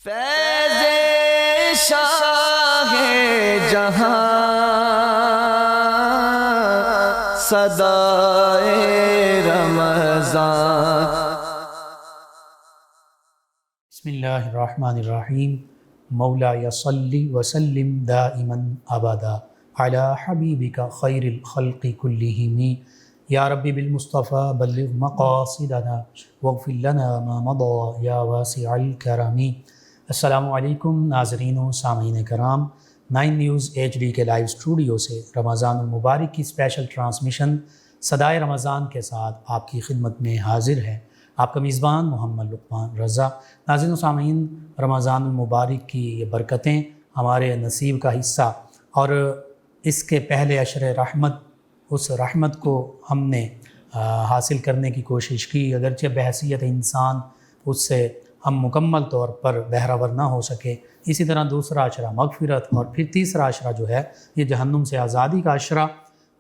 فیض شاہ جہاں صدائے رمضان۔ بسم اللہ الرحمن الرحیم۔ مولا صلی وسلم دائما ابدا علی حبیبک خیر الخلق کلہم یا ربی بالمصطفیٰ بلغ مقاصدنا واغفر لنا ما مضى یا واسع الکرم۔ السلام علیکم ناظرین و سامعین کرام، 9 نیوز HD کے لائیو اسٹوڈیو سے رمضان المبارک کی اسپیشل ٹرانسمیشن صدائے رمضان کے ساتھ آپ کی خدمت میں حاضر ہے آپ کا میزبان محمد لقمان رضا۔ ناظرین و سامعین، رمضان المبارک کی یہ برکتیں ہمارے نصیب کا حصہ، اور اس کے پہلے عشر رحمت، اس رحمت کو ہم نے حاصل کرنے کی کوشش کی، اگرچہ بحیثیت انسان اس سے ہم مکمل طور پر بہرہ ور نہ ہو سکے۔ اسی طرح دوسرا عشرہ مغفرت، اور پھر تیسرا عشرہ جو ہے یہ جہنم سے آزادی کا عشرہ۔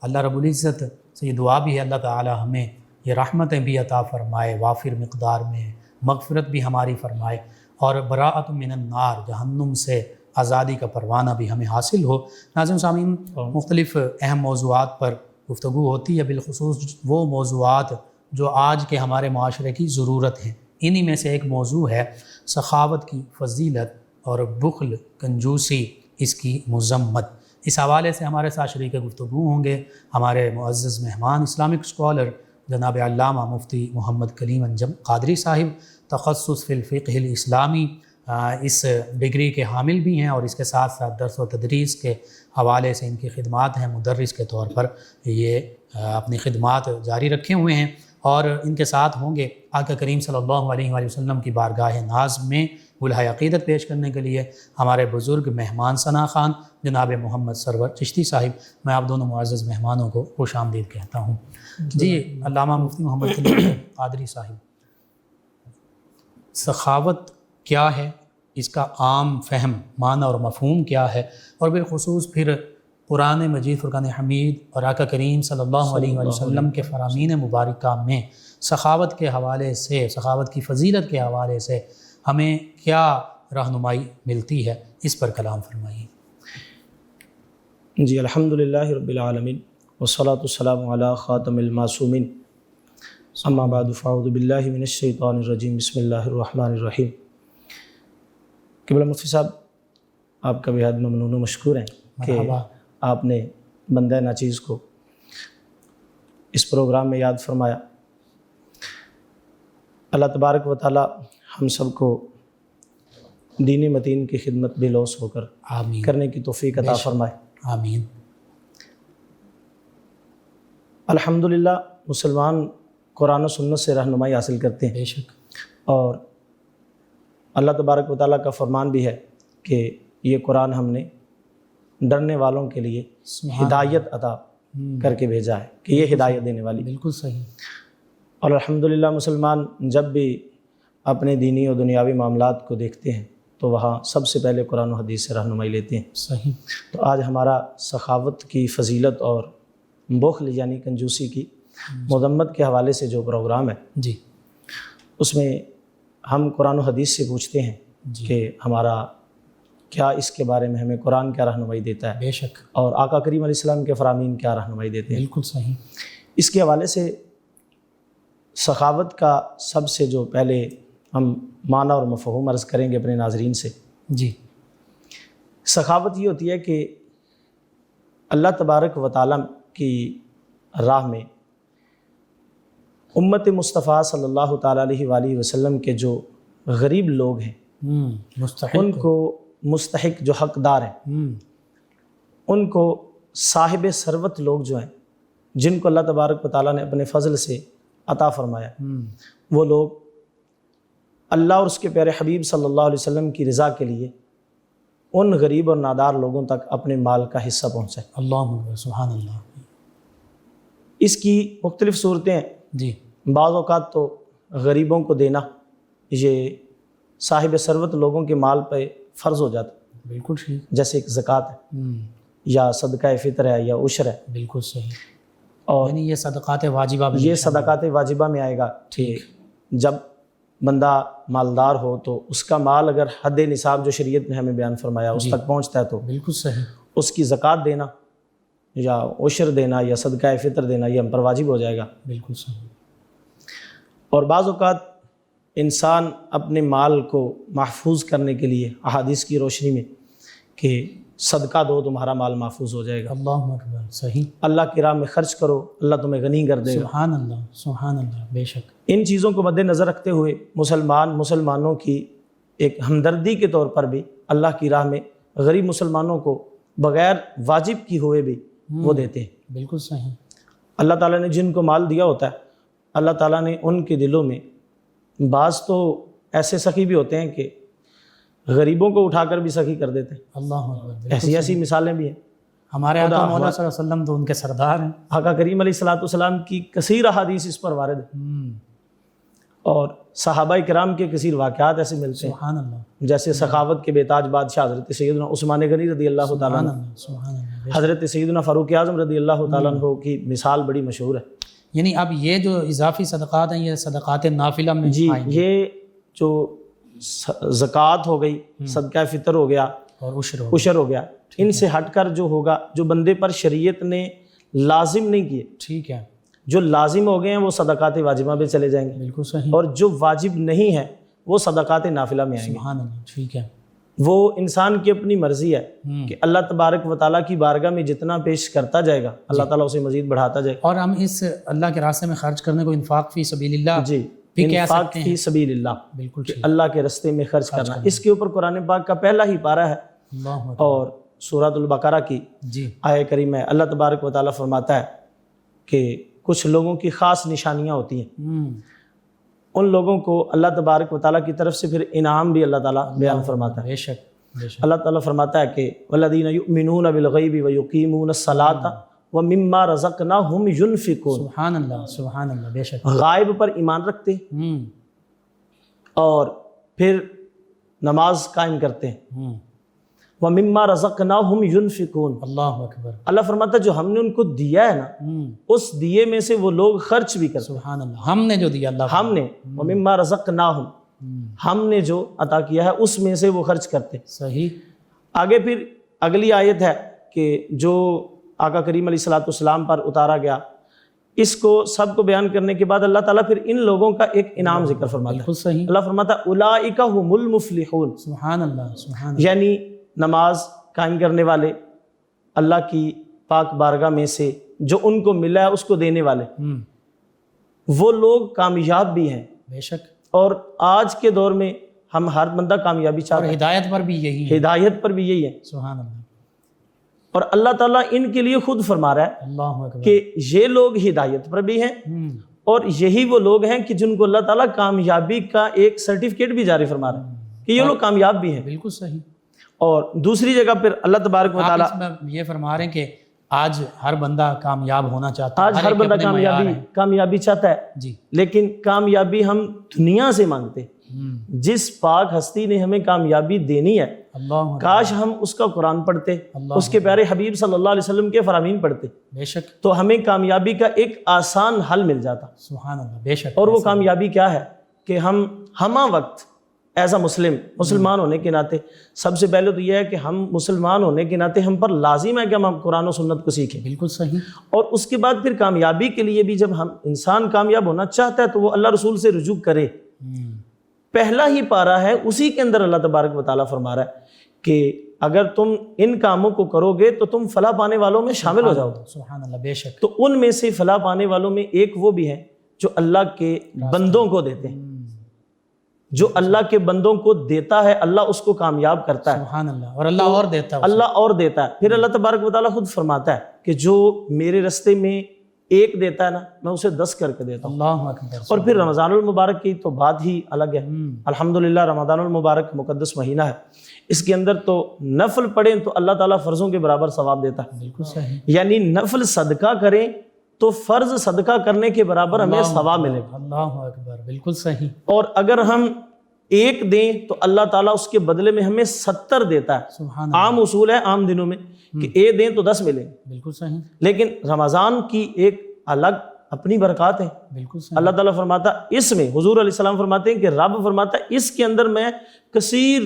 اللہ رب العزت سے یہ دعا بھی ہے اللہ تعالی ہمیں یہ رحمتیں بھی عطا فرمائے، وافر مقدار میں، مغفرت بھی ہماری فرمائے، اور براءۃ من النار، جہنم سے آزادی کا پروانہ بھی ہمیں حاصل ہو۔ ناظرین سامعین، مختلف اہم موضوعات پر گفتگو ہوتی ہے، بالخصوص وہ موضوعات جو آج کے ہمارے معاشرے کی ضرورت ہیں۔ انہی میں سے ایک موضوع ہے سخاوت کی فضیلت اور بخل کنجوسی اس کی مذمت۔ اس حوالے سے ہمارے ساتھ شریک گفتگو ہوں گے ہمارے معزز مہمان، اسلامک اسکالر جناب علامہ مفتی محمد کلیم انجم قادری صاحب، تخصص فی الفقہ الاسلامی، اس ڈگری کے حامل بھی ہیں، اور اس کے ساتھ ساتھ درس و تدریس کے حوالے سے ان کی خدمات ہیں، مدرس کے طور پر یہ اپنی خدمات جاری رکھے ہوئے ہیں۔ اور ان کے ساتھ ہوں گے آقا کریم صلی اللہ علیہ وآلہ وسلم کی بارگاہ ناز میں گلہائے عقیدت پیش کرنے کے لیے ہمارے بزرگ مہمان ثنا خان جناب محمد سرور چشتی صاحب۔ میں آپ دونوں معزز مہمانوں کو خوش آمدید کہتا ہوں۔ جی علامہ مفتی محمد کلیم قادری صاحب، سخاوت کیا ہے، اس کا عام فہم، معنی اور مفہوم کیا ہے، اور بالخصوص پھر قرآن مجید فرقان حمید اور آقا کریم صلی اللہ علیہ وآلہ وسلم کے فرامین مبارکہ میں سخاوت کے حوالے سے، سخاوت کی فضیلت کے حوالے سے ہمیں کیا رہنمائی ملتی ہے، اس پر کلام فرمائیے۔ جی الحمدللہ رب العالمین والصلاة والسلام علی خاتم المعصومین، اما بعد فاعوذ باللہ من الشیطان الرجیم، بسم اللہ الرحمن الرحیم۔ قبلہ مفتی صاحب، آپ کا بہت ممنون و مشکور ہیں کہ آپ نے بندہ ناچیز کو اس پروگرام میں یاد فرمایا۔ اللہ تبارک و تعالی ہم سب کو دین متین کی خدمت بے لوث ہو کر آمین کرنے کی توفیق عطا فرمائے، آمین۔ الحمدللہ مسلمان قرآن و سنت سے رہنمائی حاصل کرتے ہیں، بے شک، اور اللہ تبارک و تعالیٰ کا فرمان بھی ہے کہ یہ قرآن ہم نے ڈرنے والوں کے لیے ہدایت عطا کر کے بھیجا ہے، کہ یہ ہدایت دینے والی۔ بالکل صحیح۔ اور الحمدللہ مسلمان جب بھی اپنے دینی اور دنیاوی معاملات کو دیکھتے ہیں تو وہاں سب سے پہلے قرآن و حدیث سے رہنمائی لیتے ہیں۔ صحیح۔ تو آج ہمارا سخاوت کی فضیلت اور بخل یعنی کنجوسی کی مذمت کے حوالے سے جو پروگرام ہے، جی، اس میں ہم قرآن و حدیث سے پوچھتے ہیں کہ ہمارا کیا اس کے بارے میں ہمیں قرآن کیا رہنمائی دیتا ہے، بے شک، اور اور آقا کریم علیہ السلام کے فرامین کیا رہنمائی دیتے ہیں۔ بالکل صحیح۔ اس کے حوالے سے سخاوت کا سب سے جو پہلے ہم معنی اور مفہوم عرض کریں گے اپنے ناظرین سے۔ جی، سخاوت یہ ہوتی ہے کہ اللہ تبارک و تعالیٰ کی راہ میں امت مصطفیٰ صلی اللہ تعالیٰ علیہ وآلہ وسلم کے جو غریب لوگ ہیں، مستحق، ان کو مستحق جو حقدار ہیں، ان کو صاحب ثروت لوگ جو ہیں، جن کو اللہ تبارک و تعالیٰ نے اپنے فضل سے عطا فرمایا، وہ لوگ اللہ اور اس کے پیارے حبیب صلی اللہ علیہ وسلم کی رضا کے لیے ان غریب اور نادار لوگوں تک اپنے مال کا حصہ پہنچائے۔ اللہ سبحان اللہ۔ اس کی مختلف صورتیں ہیں۔ جی، بعض اوقات تو غریبوں کو دینا یہ صاحب ثروت لوگوں کے مال پہ فرض ہو جاتا ہے، بالکل ٹھیک، جیسے ایک زکوٰۃ ہے یا صدقہ فطر ہے یا عشر ہے، بالکل صحیح۔ اور یعنی یہ صدقات واجبہ میں یہ صدقات واجبہ میں آئے گا کہ جب بندہ مالدار ہو تو اس کا مال اگر حد نصاب جو شریعت نے ہمیں بیان فرمایا اس تک پہنچتا ہے تو بالکل صحیح، اس کی زکوٰۃ دینا یا عشر دینا یا صدقہ فطر دینا یہ ہم پر واجب ہو جائے گا۔ بالکل صحیح۔ اور بعض اوقات انسان اپنے مال کو محفوظ کرنے کے لیے احادیث کی روشنی میں کہ صدقہ دو تمہارا مال محفوظ ہو جائے گا، اللہ اکبر، صحیح، اللہ کی راہ میں خرچ کرو اللہ تمہیں غنی کر دے گا، سبحان اللہ، سبحان اللہ، بے شک، ان چیزوں کو مد نظر رکھتے ہوئے مسلمانوں کی ایک ہمدردی کے طور پر بھی اللہ کی راہ میں غریب مسلمانوں کو بغیر واجب کی ہوئے بھی وہ دیتے ہیں۔ بالکل صحیح، اللہ تعالیٰ نے جن کو مال دیا ہوتا ہے اللہ تعالیٰ نے ان کے دلوں میں بعض تو ایسے سخی بھی ہوتے ہیں کہ غریبوں کو اٹھا کر بھی سخی کر دیتے ہیں، اللہ اکبر، بالکل ایسی مثالیں بھی ہیں۔ ہمارے آقا مولا صلی اللہ علیہ وسلم تو ان کے سردار ہیں۔ آقا کریم علیہ السلام کی کثیر احادیث اس پر وارد ہیں، اور صحابہ کرام کے کثیر واقعات ایسے ملتے ہیں، سبحان اللہ، جیسے سخاوت کے بیتاج بادشاہ حضرت سیدنا عثمان غنی رضی اللہ تعالیٰ سبحان عنہ، اللہ، سبحان اللہ، حضرت سیدنا فاروق اعظم رضی اللہ تعالیٰ عنہ کی مثال بڑی مشہور ہے۔ یعنی اب یہ جو اضافی صدقات ہیں یہ صدقات نافلہ میں جی، آئیں گے، یہ جو زکوٰۃ ہو گئی، صدقہ فطر ہو گیا، اور عشر ہو، عشر ہو گیا، ان سے ہٹ کر جو ہوگا جو بندے پر شریعت نے لازم نہیں کیے، ٹھیک ہے، جو لازم ہو گئے ہیں وہ صدقات واجبہ میں چلے جائیں گے، بالکل صحیح، اور جو واجب نہیں ہے وہ صدقات نافلہ میں آئیں گے۔ سبحان اللہ، ٹھیک ہے، وہ انسان کی اپنی مرضی ہے کہ اللہ تبارک و تعالیٰ کی بارگاہ میں جتنا پیش کرتا جائے گا اللہ تعالیٰ اسے مزید بڑھاتا جائے گا۔ اور ہم اس اللہ کے راستے میں خرچ کرنے کو انفاق فی سبیل اللہ جی، بھی کہہ انفاق سکتے فی ہیں، سبیل اللہ، بالکل کہ ٹھیک، اللہ کے راستے میں خرچ کرنا، اس کے اوپر قرآن پاک کا پہلا ہی پارہ ہے، اللہ اکبر، اور سورۃ البقرہ کی جی، آیہ کریم ہے اللہ تبارک و تعالیٰ فرماتا ہے کہ کچھ لوگوں کی خاص نشانیاں ہوتی ہیں، ان لوگوں کو اللہ تبارک و تعالیٰ کی طرف سے پھر انعام بھی اللہ تعالیٰ بیان فرماتا ہے۔ بے شک، بے شک، اللہ تعالیٰ فرماتا ہے کہ والذین یؤمنون بالغیب ویقیمون الصلاۃ ومما رزقناہم ینفقون، سبحان اللہ، سبحان اللہ، بے شک، غائب پر ایمان رکھتے ہیں اور پھر نماز قائم کرتے ہیں، ومما رزقناہم ینفقون، اللہ اکبر، اللہ فرماتا ہے جو ہم نے ان کو دیا ہے نا اس دیے میں سے وہ لوگ خرچ بھی کرتے ہیں، سبحان اللہ، ہم نے جو دیا اللہ، ہم نے ومما رزقناہم، ہم نے جو عطا کیا ہے اس میں سے وہ خرچ کرتے ہیں۔ صحیح، آگے پھر اگلی آیت ہے کہ جو آقا کریم علیہ السلام پر اتارا گیا، اس کو سب کو بیان کرنے کے بعد اللہ تعالیٰ پھر ان لوگوں کا ایک انعام ذکر فرماتا ہے، بالکل صحیح، اللہ فرماتا ہے اولئک هم المفلحون، سبحان اللہ، سبحان اللہ، یعنی نماز قائم کرنے والے، اللہ کی پاک بارگاہ میں سے جو ان کو ملا ہے اس کو دینے والے، وہ لوگ کامیاب بھی ہیں۔ بے شک، اور آج کے دور میں ہم ہر بندہ کامیابی اور چاہتا ہے، ہدایت پر بھی یہی ہے، ہدایت پر بھی یہی ہے، سبحان اللہ، اور اللہ تعالیٰ ان کے لیے خود فرما رہا ہے اللہ اکبر، کہ یہ لوگ ہدایت پر بھی ہیں، اور یہی وہ لوگ ہیں کہ جن کو اللہ تعالیٰ کامیابی کا ایک سرٹیفکیٹ بھی جاری فرما رہا ہے کہ یہ لوگ کامیاب بھی ہیں۔ بالکل صحیح، اور دوسری جگہ پھر اللہ تبارک و آپ تعالیٰ اس میں یہ فرما رہے ہیں کہ آج ہر بندہ کامیاب ہونا چاہتا ہے، آج ہر ایک بندہ اپنے معیار ہیں، کامیابی چاہتا ہے، جی، لیکن کامیابی ہم دنیا سے مانگتے ہیں۔ جس پاک ہستی نے ہمیں کامیابی دینی ہے اللہ اکبر، کاش ہم اس کا قرآن پڑھتے، اس کے پیارے حبیب صلی اللہ علیہ وسلم کے فرامین پڑھتے بے شک، تو ہمیں کامیابی کا ایک آسان حل مل جاتا۔ سبحان اللہ، بے شک، اور وہ کامیابی کیا ہے کہ ہم ہمہ وقت ایز اے مسلمان ہونے کے ناطے سب سے پہلے تو یہ ہے کہ ہم مسلمان ہونے کے ناطے ہم پر لازم ہے کہ ہم قرآن و سنت کو سیکھیں، بالکل صحیح، اور اس کے بعد پھر کامیابی کے لیے بھی جب ہم انسان کامیاب ہونا چاہتا ہے تو وہ اللہ رسول سے رجوع کرے۔ پہلا ہی پارہ ہے اسی کے اندر اللہ تبارک و تعالیٰ فرما رہا ہے کہ اگر تم ان کاموں کو کرو گے تو تم فلاح پانے والوں میں شامل ہو جاؤ گے۔ سبحان اللہ، بے شک، تو ان میں سے فلاح پانے والوں میں ایک وہ بھی ہیں جو اللہ کے بندوں کو دیتے ہیں، جو اللہ کے بندوں کو دیتا ہے اللہ اس کو کامیاب کرتا ہے، سبحان اللہ، اور اللہ اور دیتا ہے، اللہ اور دیتا ہے۔ پھر اللہ تبارک و تعالیٰ خود فرماتا ہے کہ جو میرے راستے میں ایک دیتا ہے نا میں اسے 10 کر کے دیتا ہوں۔ اللہ اکبر، اور پھر رمضان المبارک کی تو بات ہی الگ ہے، الحمدللہ رمضان المبارک مقدس مہینہ ہے، اس کے اندر تو نفل پڑھیں تو اللہ تعالیٰ فرضوں کے برابر ثواب دیتا ہے، بالکل صحیح، یعنی نفل صدقہ کریں تو فرض صدقہ کرنے کے برابر ہمیں ثواب ملے گا، اللہ اکبر، بالکل صحیح، اور اگر ہم ایک دیں تو اللہ تعالیٰ اس کے بدلے میں ہمیں 70 دیتا ہے۔ سبحان اللہ، عام اصول ہے عام دنوں میں کہ ایک دیں تو 10 ملیں، بالکل صحیح، لیکن رمضان کی ایک الگ اپنی برکات ہیں۔ بالکل صحیح۔ اللہ تعالیٰ فرماتا اس میں، حضور علیہ السلام فرماتے ہیں کہ رب فرماتا ہے اس کے اندر میں کثیر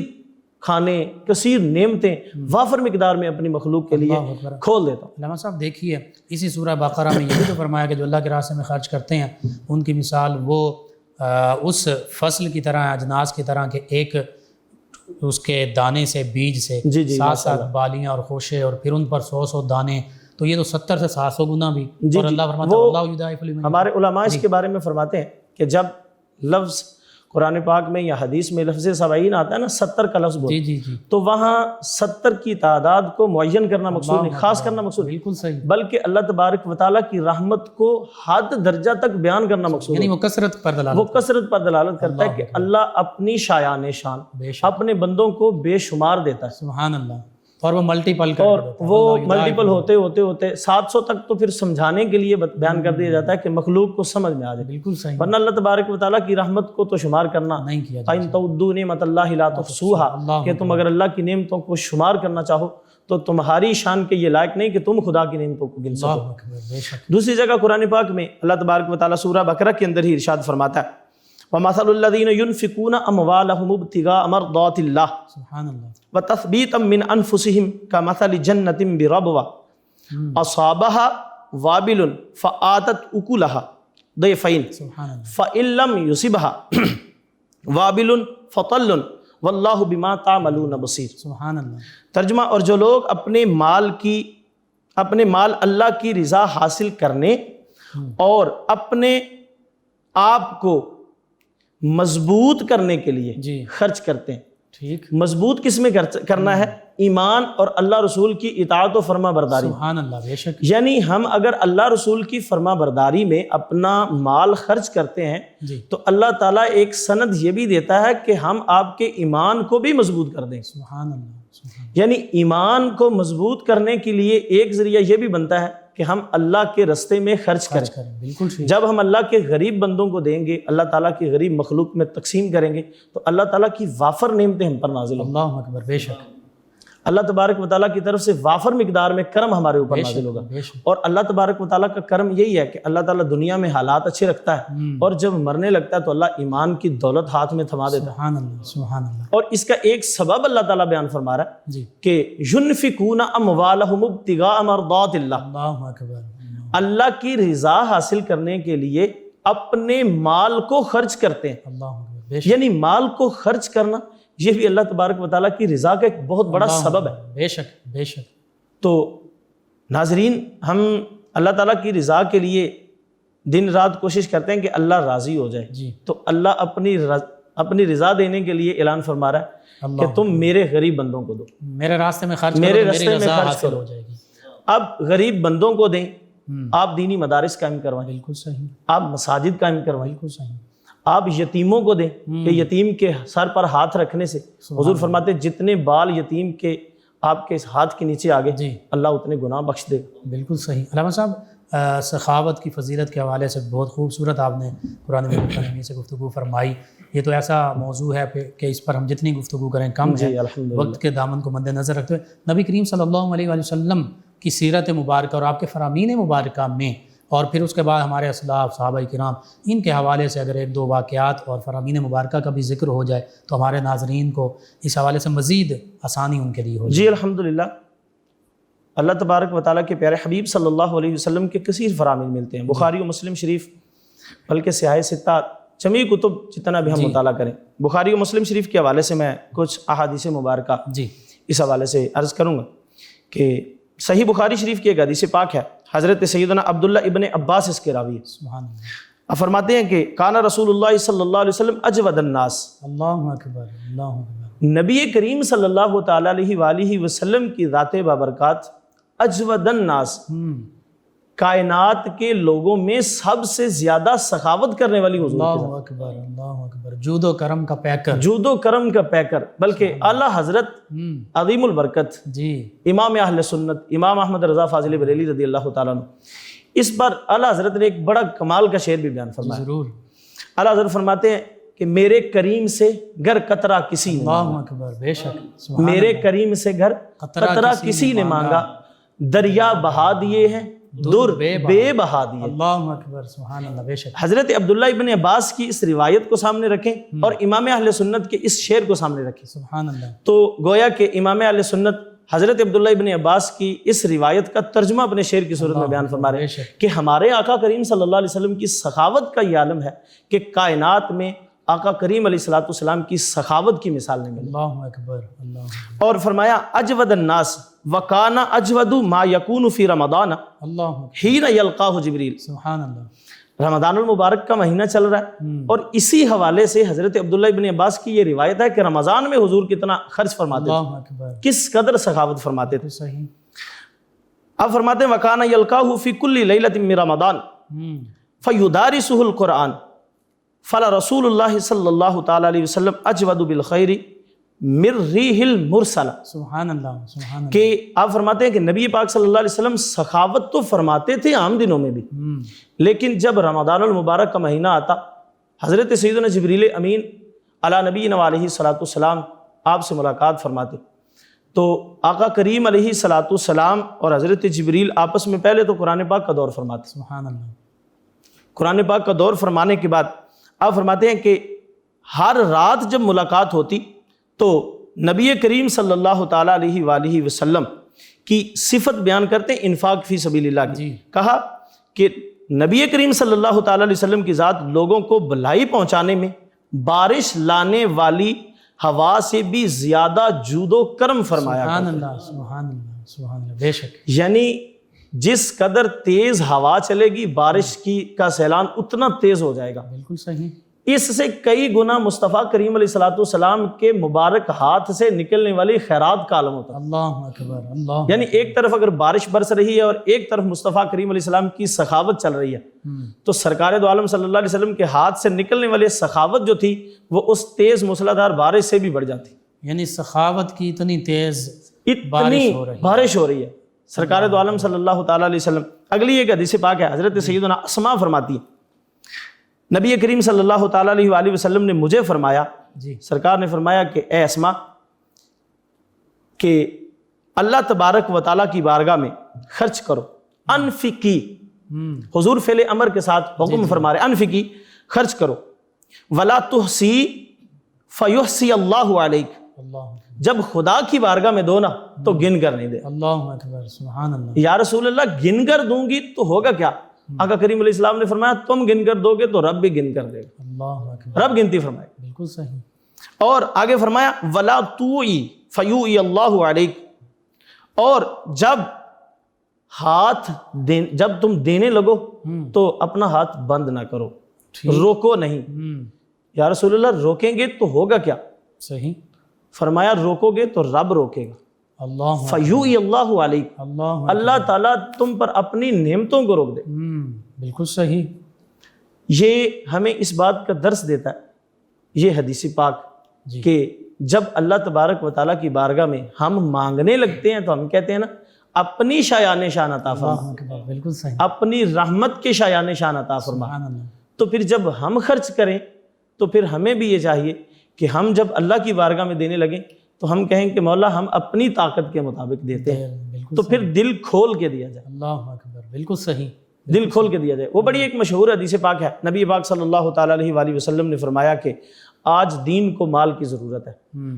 کھانے، کثیر نعمتیں وافر مقدار میں اپنی مخلوق کے لیے کھول دیتا ہوں۔ علامہ صاحب دیکھیے اسی سورہ بقرہ میں یہ بھی تو فرمایا کہ جو اللہ کے راستے میں خرچ کرتے ہیں ان کی مثال وہ اس فصل کی طرح، اجناس کی طرح کہ ایک اس کے دانے سے، بیج سے ساتھ ساتھ بالیاں اور خوشے اور پھر ان پر 100 دانے، تو یہ تو 70 سے 700 گنا بھی۔ اور اللہ فرماتا ہے اللہ یضاعف لمن، ہمارے علماء اس کے بارے میں فرماتے ہیں کہ جب لفظ قرآن پاک میں یا حدیث میں لفظ 70 آتا ہے نا، 70 کا لفظ بولتے ہیں، تو وہاں 70 کی تعداد کو معین کرنا مقصود نہیں، خاص کرنا مقصود، بالکل صحیح، بلکہ اللہ تبارک و تعالیٰ کی رحمت کو حد درجہ تک بیان کرنا مقصود، یعنی وہ کثرت پر دلالت، وہ کثرت پر دلالت کرتا ہے کہ اللہ اپنی شایان شان اپنے بندوں کو بے شمار دیتا ہے، سبحان اللہ، اور وہ ملٹیپل اور وہ ملٹیپل ہوتے ہوتے ہوتے 700 تک تو پھر سمجھانے کے لیے بیان کر دیا جاتا ہے کہ مخلوق کو سمجھ میں آ جائے۔ بالکل صحیح، ورنہ اللہ تبارک و تعالیٰ کی رحمت کو تو شمار کرنا نہیں کیا فَإِن تَعُدُّوا نِعْمَتَ اللَّهِ لَا تُحْصُوهَا، کہ تم اگر اللہ کی نعمتوں کو شمار کرنا چاہو تو تمہاری شان کے یہ لائق نہیں کہ تم خدا کی نعمتوں کو گن سکو۔ دوسری جگہ قرآن پاک میں اللہ تبارک و تعالیٰ سورہ بقرہ کے اندر ہی ارشاد فرماتا ہے وَمَثَلُ الَّذِينَ يُنْفِقُونَ أَمْوَالَهُمُ ابْتِغَاءَ مَرْضَاتِ اللَّهِ سبحان اللہ، وَتَثْبِيتًا مِّنْ أَنفُسِهِمْ كَمَثَلِ جَنَّةٍ بِرَبْوَةٍ أَصَابَهَا وَابِلٌ فَآتَتْ أُكُلَهَا ضِعْفَيْنِ سبحان اللہ، فَإِن لَّمْ يُصِبْهَا وَابِلٌ فَطَلٌّ وَاللَّهُ بِمَا تَعْمَلُونَ بَصِيرٌ۔ سبحان اللہ، ترجمہ، اور جو لوگ اپنے مال اللہ کی رضا حاصل کرنے اور اپنے آپ کو مضبوط کرنے کے لیے خرچ کرتے ہیں، ٹھیک، مضبوط کس میں کرنا ہے؟ ایمان اور اللہ رسول کی اطاعت و فرما برداری۔ سبحان اللہ، بے شک، یعنی ہم اگر اللہ رسول کی فرما برداری میں اپنا مال خرچ کرتے ہیں تو اللہ تعالیٰ ایک سند یہ بھی دیتا ہے کہ ہم آپ کے ایمان کو بھی مضبوط کر دیں۔ سبحان اللہ، یعنی ایمان کو مضبوط کرنے کے لیے ایک ذریعہ یہ بھی بنتا ہے کہ ہم اللہ کے رستے میں خرچ کریں۔ بالکل ٹھیک، جب ہم اللہ کے غریب بندوں کو دیں گے، اللہ تعالیٰ کی غریب مخلوق میں تقسیم کریں گے تو اللہ تعالیٰ کی وافر نعمتیں ہم پر نازل ہوں گی۔ اللہ اکبر، بے شک، اللہ تبارک و تعالیٰ کی طرف سے وافر مقدار میں کرم ہمارے اوپر نازل ہوگا، اور اللہ تبارک و تعالیٰ کا کرم یہی ہے کہ اللہ تعالیٰ دنیا میں حالات اچھے رکھتا ہے اور جب مرنے لگتا ہے تو اللہ ایمان کی دولت ہاتھ میں تھما دیتا ہے۔ سبحان اللہ، سبحان اللہ، اور اس کا ایک سبب اللہ تعالیٰ بیان فرما رہا ہے جی، کہ ينفقون اموالهم ابتغاء مرضات اللہ، اللہ اکبر، اللہ کی رضا حاصل کرنے کے لیے اپنے مال کو خرچ کرتے ہیں۔ اللہ اکبر، بے شک، یعنی مال کو خرچ کرنا یہ بھی اللہ تبارک و تعالیٰ کی رضا کا ایک بہت بڑا سبب ہے۔ بے شک، بے شک، تو ناظرین، ہم اللہ تعالیٰ کی رضا کے لیے دن رات کوشش کرتے ہیں کہ اللہ راضی ہو جائے، جی، تو اللہ اپنی رضا دینے کے لیے اعلان فرما رہا ہے کہ تم میرے غریب بندوں کو دو، میرے راستے میں خرچ میرے کرو، راستے میں رضا خرچ حاصل کرو۔ ہو جائے گی۔ اب غریب بندوں کو دیں، آپ دینی مدارس قائم کروائیں، بالکل صحیح، آپ مساجد قائم کروائیں، بالکل صحیح، آپ یتیموں کو دیں کہ یتیم کے سر پر ہاتھ رکھنے سے، حضور فرماتے جتنے بال یتیم کے آپ کے ہاتھ کے نیچے آگے اللہ اتنے گناہ بخش دے گا۔ بالکل صحیح۔ علامہ صاحب سخاوت کی فضیلت کے حوالے سے بہت خوبصورت آپ نے قرآن مجید سے گفتگو فرمائی۔ یہ تو ایسا موضوع ہے کہ اس پر ہم جتنی گفتگو کریں کم ہے، وقت کے دامن کو مد نظر رکھتے ہوئے نبی کریم صلی اللہ علیہ وآلہ وسلم کی سیرت مبارکہ اور آپ کے فرامین مبارکہ میں، اور پھر اس کے بعد ہمارے اسلاف صحابہ کرام، ان کے حوالے سے اگر ایک دو واقعات اور فرامین مبارکہ کا بھی ذکر ہو جائے تو ہمارے ناظرین کو اس حوالے سے مزید آسانی ان کے لیے ہو جائے۔ جی الحمدللہ، اللہ تبارک و تعالیٰ کے پیارے حبیب صلی اللہ علیہ وسلم کے کثیر فرامین ملتے ہیں، بخاری و مسلم شریف، بلکہ سیاہ ستہ جمیع کتب جتنا بھی ہم مطالعہ کریں، بخاری و مسلم شریف کے حوالے سے میں کچھ احادیث مبارکہ اس حوالے سے عرض کروں گا کہ صحیح بخاری شریف کی ایک حدیث پاک ہے، حضرت سیدنا عبداللہ ابن عباس اس کے راوی ہے، سبحان اللہ، آپ فرماتے ہیں کہ کانا رسول اللہ صلی اللہ علیہ وسلم اجود الناس، اللہ اکبر، اللہ اکبر، نبی کریم صلی اللہ تعالیٰ علیہ وآلہ وسلم کی ذات بابرکات اجود الناس، کائنات کے لوگوں میں سب سے زیادہ سخاوت کرنے والی حضور کی اللہ اکبر، اللہ اکبر، جود و کرم کا پیکر، جود و کرم کا پیکر، بلکہ اعلیٰ حضرت عظیم البرکت جی امام اہل سنت امام احمد رضا فاضل بریلی رضی اللہ تعالیٰ عنہ، اس پر اعلیٰ حضرت نے ایک بڑا کمال کا شعر بھی بیان فرمایا۔ ضرور، اعلیٰ حضرت فرماتے ہیں کہ میرے کریم سے گر قطرہ کسی نے اللہ اکبر، بے شک، میرے کریم سے گر قطرہ کسی نے مانگا، دریا بہا دیے ہیں در بے بہا دیے۔ اللہ اکبر، سبحان اللہ، بے شک۔ حضرت عبداللہ ابن عباس کی اس روایت کو سامنے رکھیں اور امام اہل سنت کے اس شعر کو سامنے رکھیں، سبحان اللہ۔ تو گویا کہ امام اہل سنت حضرت عبداللہ ابن عباس کی اس روایت کا ترجمہ اپنے شعر کی صورت میں بیان فرما رہے ہیں کہ ہمارے آقا کریم صلی اللہ علیہ وسلم کی سخاوت کا یہ عالم ہے کہ کائنات میں آقا کریم علیہ السلام کی سخاوت کی مثال نہیں ملی۔ اللہ اکبر، اللہ اکبر، اور فرمایا اجود الناس وکان اجود ما یکون فی رمضان اللہ اکبر، حین یلقاہ جبریل۔ سبحان اللہ۔ رمضان المبارک کا مہینہ چل رہا ہے اور اسی حوالے سے حضرت عبداللہ ابن عباس کی یہ روایت ہے کہ رمضان میں حضور کتنا خرچ فرماتے تھے، اللہ اکبر، کس قدر سخاوت فرماتے تھے۔ صحیح۔ اب فرماتے ہیں وکان یلقاہ فی کل لیلۃ من رمضان فیدارسہ القرآن فلرسول اللہ صلی اللہ تعالی علیہ وسلم اجود بالخیر من ریح المرسلہ۔ سبحان اللہ، سبحان اللہ۔ کہ آپ فرماتے ہیں کہ نبی پاک صلی اللہ علیہ وسلم سخاوت تو فرماتے تھے عام دنوں میں بھی، لیکن جب رمضان المبارک کا مہینہ آتا حضرت سیدنا جبریل امین علی نبینا علیہ الصلوۃ والسلام آپ سے ملاقات فرماتے تو آقا کریم علیہ الصلوۃ والسلام اور حضرت جبریل آپس میں پہلے تو قرآن پاک کا دور فرماتے۔ سبحان اللہ۔ قرآن پاک کا دور فرمانے کے بعد آپ فرماتے ہیں کہ ہر رات جب ملاقات ہوتی تو نبی کریم صلی اللہ تعالیٰ علیہ وآلہ وسلم کی صفت بیان کرتے ہیں انفاق فی سبیل اللہ کی۔ کہا کہ نبی کریم صلی اللہ تعالیٰ علیہ وسلم کی ذات لوگوں کو بھلائی پہنچانے میں بارش لانے والی ہوا سے بھی زیادہ جود و کرم فرمایا سبحان کرتے۔ اللہ، سبحان اللہ، سبحان اللہ، بے شک۔ یعنی جس قدر تیز ہوا چلے گی بارش کا سیلان اتنا تیز ہو جائے گا۔ بالکل صحیح۔ اس سے کئی گنا مصطفیٰ کریم علیہ الصلوۃ والسلام کے مبارک ہاتھ سے نکلنے والی خیرات کا عالم ہوتا ہے۔ اللہ اکبر، اللہ، یعنی ایک طرف اگر بارش برس رہی ہے اور ایک طرف مصطفیٰ کریم علیہ السلام کی سخاوت چل رہی ہے تو سرکار دو عالم صلی اللہ علیہ وسلم کے ہاتھ سے نکلنے والی سخاوت جو تھی وہ اس تیز موسلادھار بارش سے بھی بڑھ جاتی۔ یعنی سخاوت کی اتنی تیز اتنی بارش ہو رہی ہے سرکار دو عالم صلی اللہ تعالیٰ علیہ وسلم۔ اگلی ایک حدیث پاک ہے، حضرت سیدنا اسماء فرماتی ہے نبی کریم صلی اللہ تعالیٰ علیہ وآلہ وسلم نے مجھے فرمایا، سرکار نے فرمایا کہ اے اسماء کہ اللہ تبارک و تعالیٰ کی بارگاہ میں خرچ کرو، انفقی، حضور فعل امر کے ساتھ حکم فرما رہے، انفقی، خرچ کرو، ولا تحسی فیحسی اللہ علیک، اللہ جب خدا کی بارگاہ میں دو نا تو گن کر نہیں دے۔ اللہ اکبر، سبحان اللہ۔ یا رسول اللہ گن کر دوں گی تو ہوگا کیا؟ آقا کریم علیہ السلام نے فرمایا تم گن کر دو گے تو رب بھی گن کر دے گا، اللہ اکبر، رب گنتی فرمائے۔ بالکل صحیح۔ اور آگے فرمایا ولا توئی فیوئی اللہ علیک، اور جب جب تم دینے لگو تو اپنا ہاتھ بند نہ کرو، روکو نہیں۔ یا رسول اللہ روکیں گے تو ہوگا کیا؟ صحیح۔ فرمایا روکو گے تو رب روکے گا، اللہ فیوئی اللہ علیک، اللہ اللہ تعالیٰ تم پر اپنی نعمتوں کو روک دے۔ بالکل صحیح۔ یہ ہمیں اس بات کا درس دیتا ہے یہ حدیث پاک کہ جب اللہ تبارک و تعالیٰ کی بارگاہ میں ہم مانگنے لگتے ہیں تو ہم کہتے ہیں نا اپنی شایان شان عطا فرما، بالکل صحیح، اپنی رحمت کے شایان شان عطا فرما۔ سبحان اللہ۔ تو پھر جب ہم خرچ کریں تو پھر ہمیں بھی یہ چاہیے کہ ہم جب اللہ کی بارگاہ میں دینے لگیں تو ہم کہیں کہ مولا ہم اپنی طاقت کے مطابق دیتے ہیں، بالکل تو پھر دل کھول کے دیا جائے، اللہ اکبر، بالکل صحیح، دل کھول کے دیا جائے۔ وہ بڑی ایک مشہور حدیث پاک ہے، نبی پاک صلی اللہ تعالیٰ علیہ وآلہ وسلم نے فرمایا کہ آج دین کو مال کی ضرورت ہے،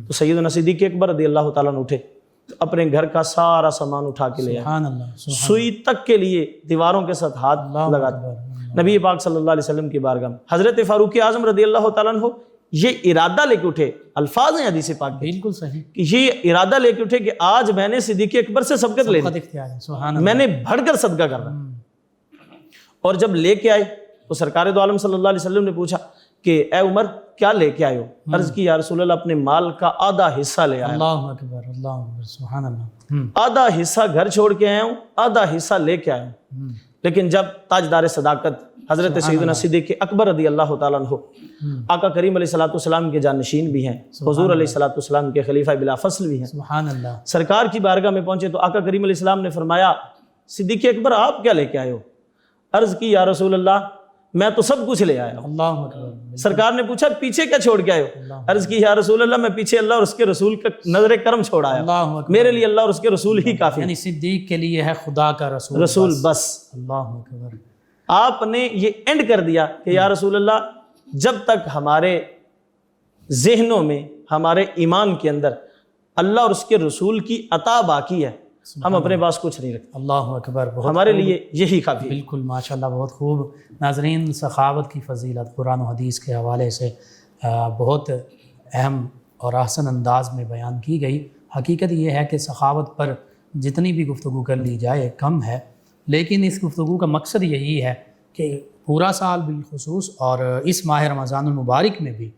تو سیدنا صدیق اکبر رضی اللہ تعالیٰ عنہ اٹھے، اپنے گھر کا سارا سامان اٹھا کے لے آئے، سبحان اللہ، سوئی تک کے لیے دیواروں کے ساتھ ہاتھ لگاتے نبی پاک صلی اللہ علیہ وسلم کی بارگاہ میں۔ حضرت فاروق اعظم رضی اللہ تعالیٰ عنہ یہ ارادہ لے کے اٹھے، الفاظ ہیں حدیث پاک کے، بالکل صحیح، کہ یہ ارادہ لے کے اٹھے کہ آج میں نے صدیق اکبر سے سبقت لے لی، اختیار ہے، سبحان میں نے بڑھ کر صدقہ کرنا۔ اور جب لے کے آئے تو سرکار دو عالم صلی اللہ علیہ وسلم نے پوچھا کہ اے عمر کیا لے کے آئے ہو؟ عرض کی یا رسول اللہ اپنے مال کا آدھا حصہ لے آیا، اللہ اکبر، اللہ اکبر، سبحان اللہ، آدھا حصہ گھر چھوڑ کے آیا ہوں، آدھا حصہ لے کے آیا ہوں۔ لیکن جب تاجدار صداقت حضرت سیدنا صدیق اکبر رضی اللہ تعالیٰ عنہ آقا کریم علیہ الصلوۃ والسلام کے جانشین بھی ہیں، حضور علیہ الصلوۃ والسلام کے خلیفہ بلا فصل بھی ہیں، سبحان اللہ، سرکار کی بارگاہ میں پہنچے تو آقا کریم علیہ السلام نے فرمایا صدیق اکبر آپ کیا لے کے آئے ہو؟ عرض کی یا رسول اللہ میں تو سب کچھ لے آیا ہوں۔ اللہ اکبر، سرکار نے پوچھا پیچھے کیا چھوڑ کے آئے ہو؟ عرض کی یا رسول اللہ میں پیچھے اللہ اور اس کے رسول کا نظر کرم چھوڑ آیا اللہ ہوں، اکبر، میرے لیے اللہ اور اس کے رسول ہی کافی یعنی صدیق کے لیے ہے خدا کا رسول رسول بس۔ اللہ اکبر، آپ نے یہ اینڈ کر دیا کہ یا رسول اللہ جب تک ہمارے ذہنوں میں، ہمارے ایمان کے اندر اللہ اور اس کے رسول کی عطا باقی ہے، ہم اپنے پاس کچھ نہیں رکھتے، اللہ اکبر، بہت ہمارے لیے یہی کافی ہے۔ بالکل ماشاءاللہ، بہت خوب۔ ناظرین، سخاوت کی فضیلت قرآن و حدیث کے حوالے سے بہت اہم اور احسن انداز میں بیان کی گئی۔ حقیقت یہ ہے کہ سخاوت پر جتنی بھی گفتگو کر لی جائے کم ہے، لیکن اس گفتگو کا مقصد یہی ہے کہ پورا سال بالخصوص اور اس ماہ رمضان المبارک میں بھی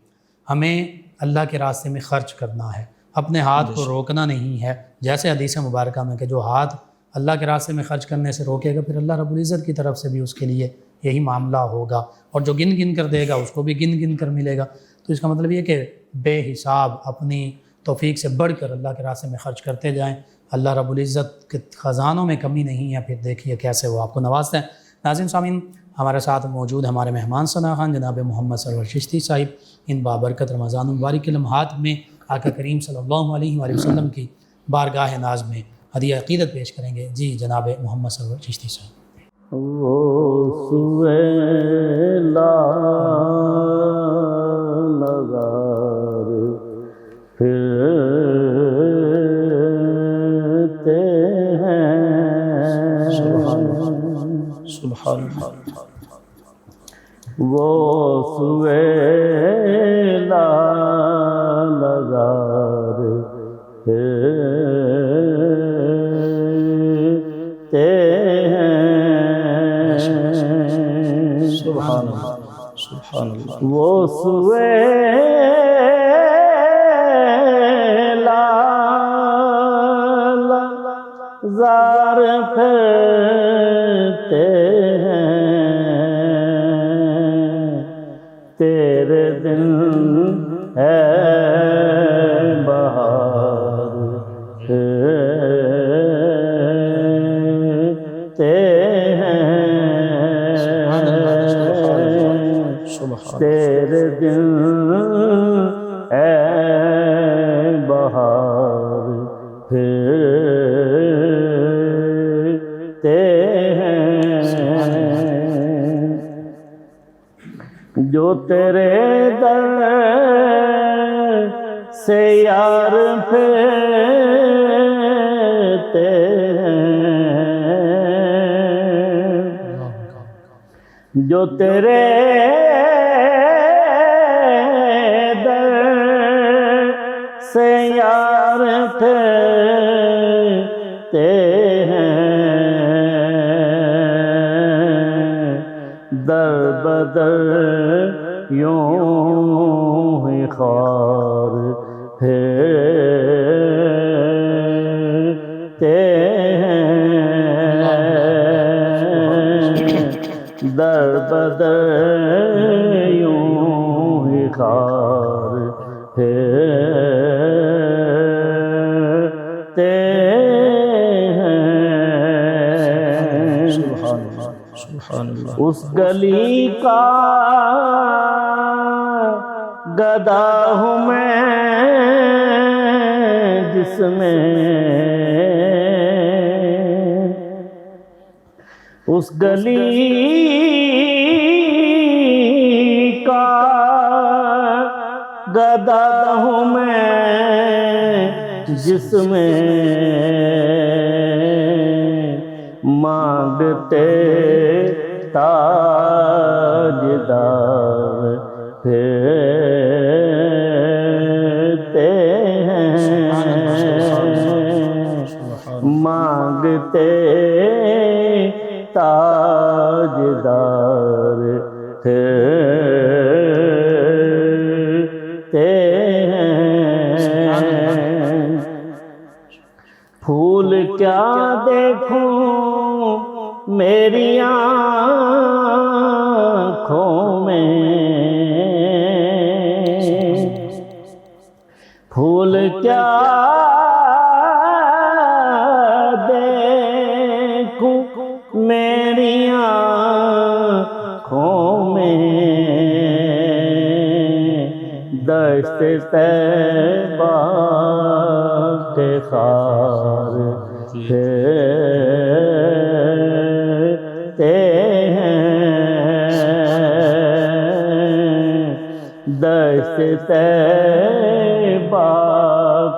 ہمیں اللہ کے راستے میں خرچ کرنا ہے، اپنے ہاتھ کو روکنا نہیں ہے۔ جیسے حدیث مبارکہ میں کہ جو ہاتھ اللہ کے راستے میں خرچ کرنے سے روکے گا، پھر اللہ رب العزت کی طرف سے بھی اس کے لیے یہی معاملہ ہوگا، اور جو گن گن کر دے گا اس کو بھی گن گن کر ملے گا۔ تو اس کا مطلب یہ کہ بے حساب اپنی توفیق سے بڑھ کر اللہ کے راستے میں خرچ کرتے جائیں، اللہ رب العزت کے خزانوں میں کمی نہیں ہے، پھر دیکھیے کیسے وہ آپ کو نوازتے ہیں۔ ناظرین سامعین، ہمارے ساتھ موجود ہمارے مہمان ثنا خان جناب محمد سرور چشتی صاحب، ان بابرکت رمضان المبارک کے لمحات میں آقا کریم صلی اللہ علیہ وآلہ وسلم کی بارگاہ ناز میں ہدیہ عقیدت پیش کریں گے۔ جی جناب محمد سرور چشتی صاحب۔ وہ سویلا نظر پھرتے ہیں، سبحان اللہ، وہ سویلا نظر پھرتے ہیں، سبحان اللہ، سبحان اللہ، وہ سویلا زار پھرتے ہیں، تیرے دل ہے بہار پھرتے ہیں، تیرے دل اے بہار پھرتے ہیں، جو تیرے در سے یار پھرتے ہیں، جو تیرے در سے یار پھرتے ہیں، در بدر یوں ہی خار پھرتے ہیں، در بدر یوں ہی خار پھرتے ہیں، سبحان اللہ، سبحان اللہ، اس گلی کا گدا ہوں میں جس میں اس گلی کا گدا ہوں میں جس میں مانگتے تاجدار پھرتے ہیں، مانگتے تاجدار پھرتے ہیں، پھول کیا دیکھوں میری آنکھوں میں، پھول کیا دیکھوں میری آنکھوں طیبہ کے خار پھرتے ہیں، دشت طیبہ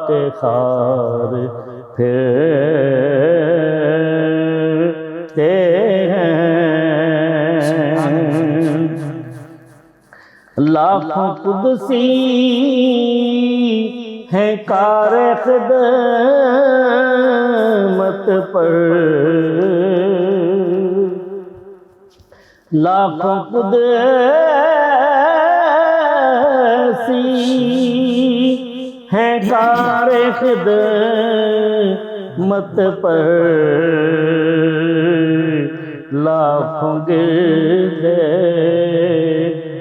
کے خار پھرتے ہیں، لاکھوں قدسی ہیں کار خدمت پر، لاکھوں قدسی ہیں کار خدمت پر، لاکھوں گردے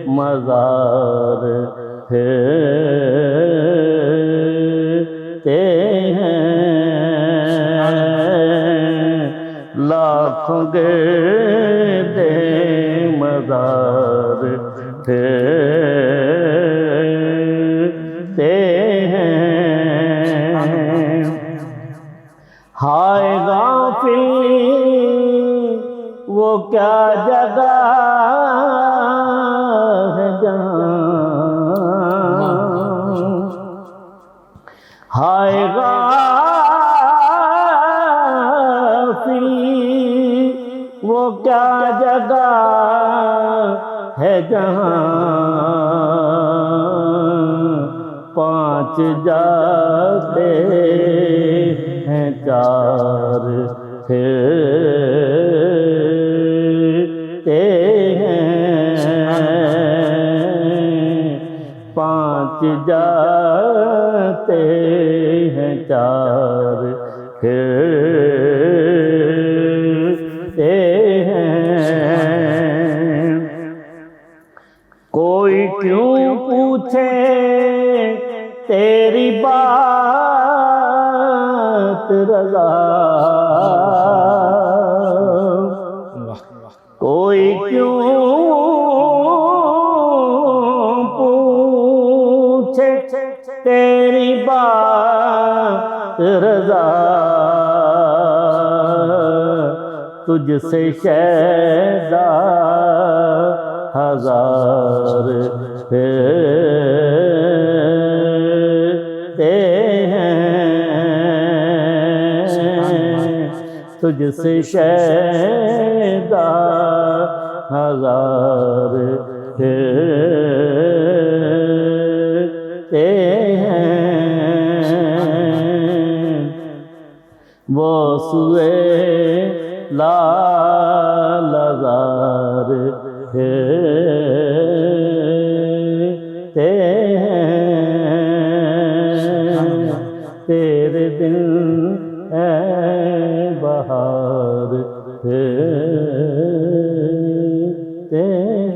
مزار پھرتے ہیں، لاکھوں گردے مزار پھرتے ہیں، ہائے غافل وہ کیا جگہ ہے جہاں، ہائے غافل وہ کیا جگہ ہے جہاں، پانچ جاتے ہیں چار پھرتے ہیں، پانچ جاتے ہیں چار پھرتے ہیں، کوئی کیوں پوچھے تیری بات رضا، کوئی کیوں پوچھے تیری بات رضا، تجھ سے شیدا ہزار پھرتے ہیں، تجھ سے شیدا ہزار پھرتے ہیں، وہ سوئے لال زار پھرتے ہیں، تیرے دل اے بہار پھرتے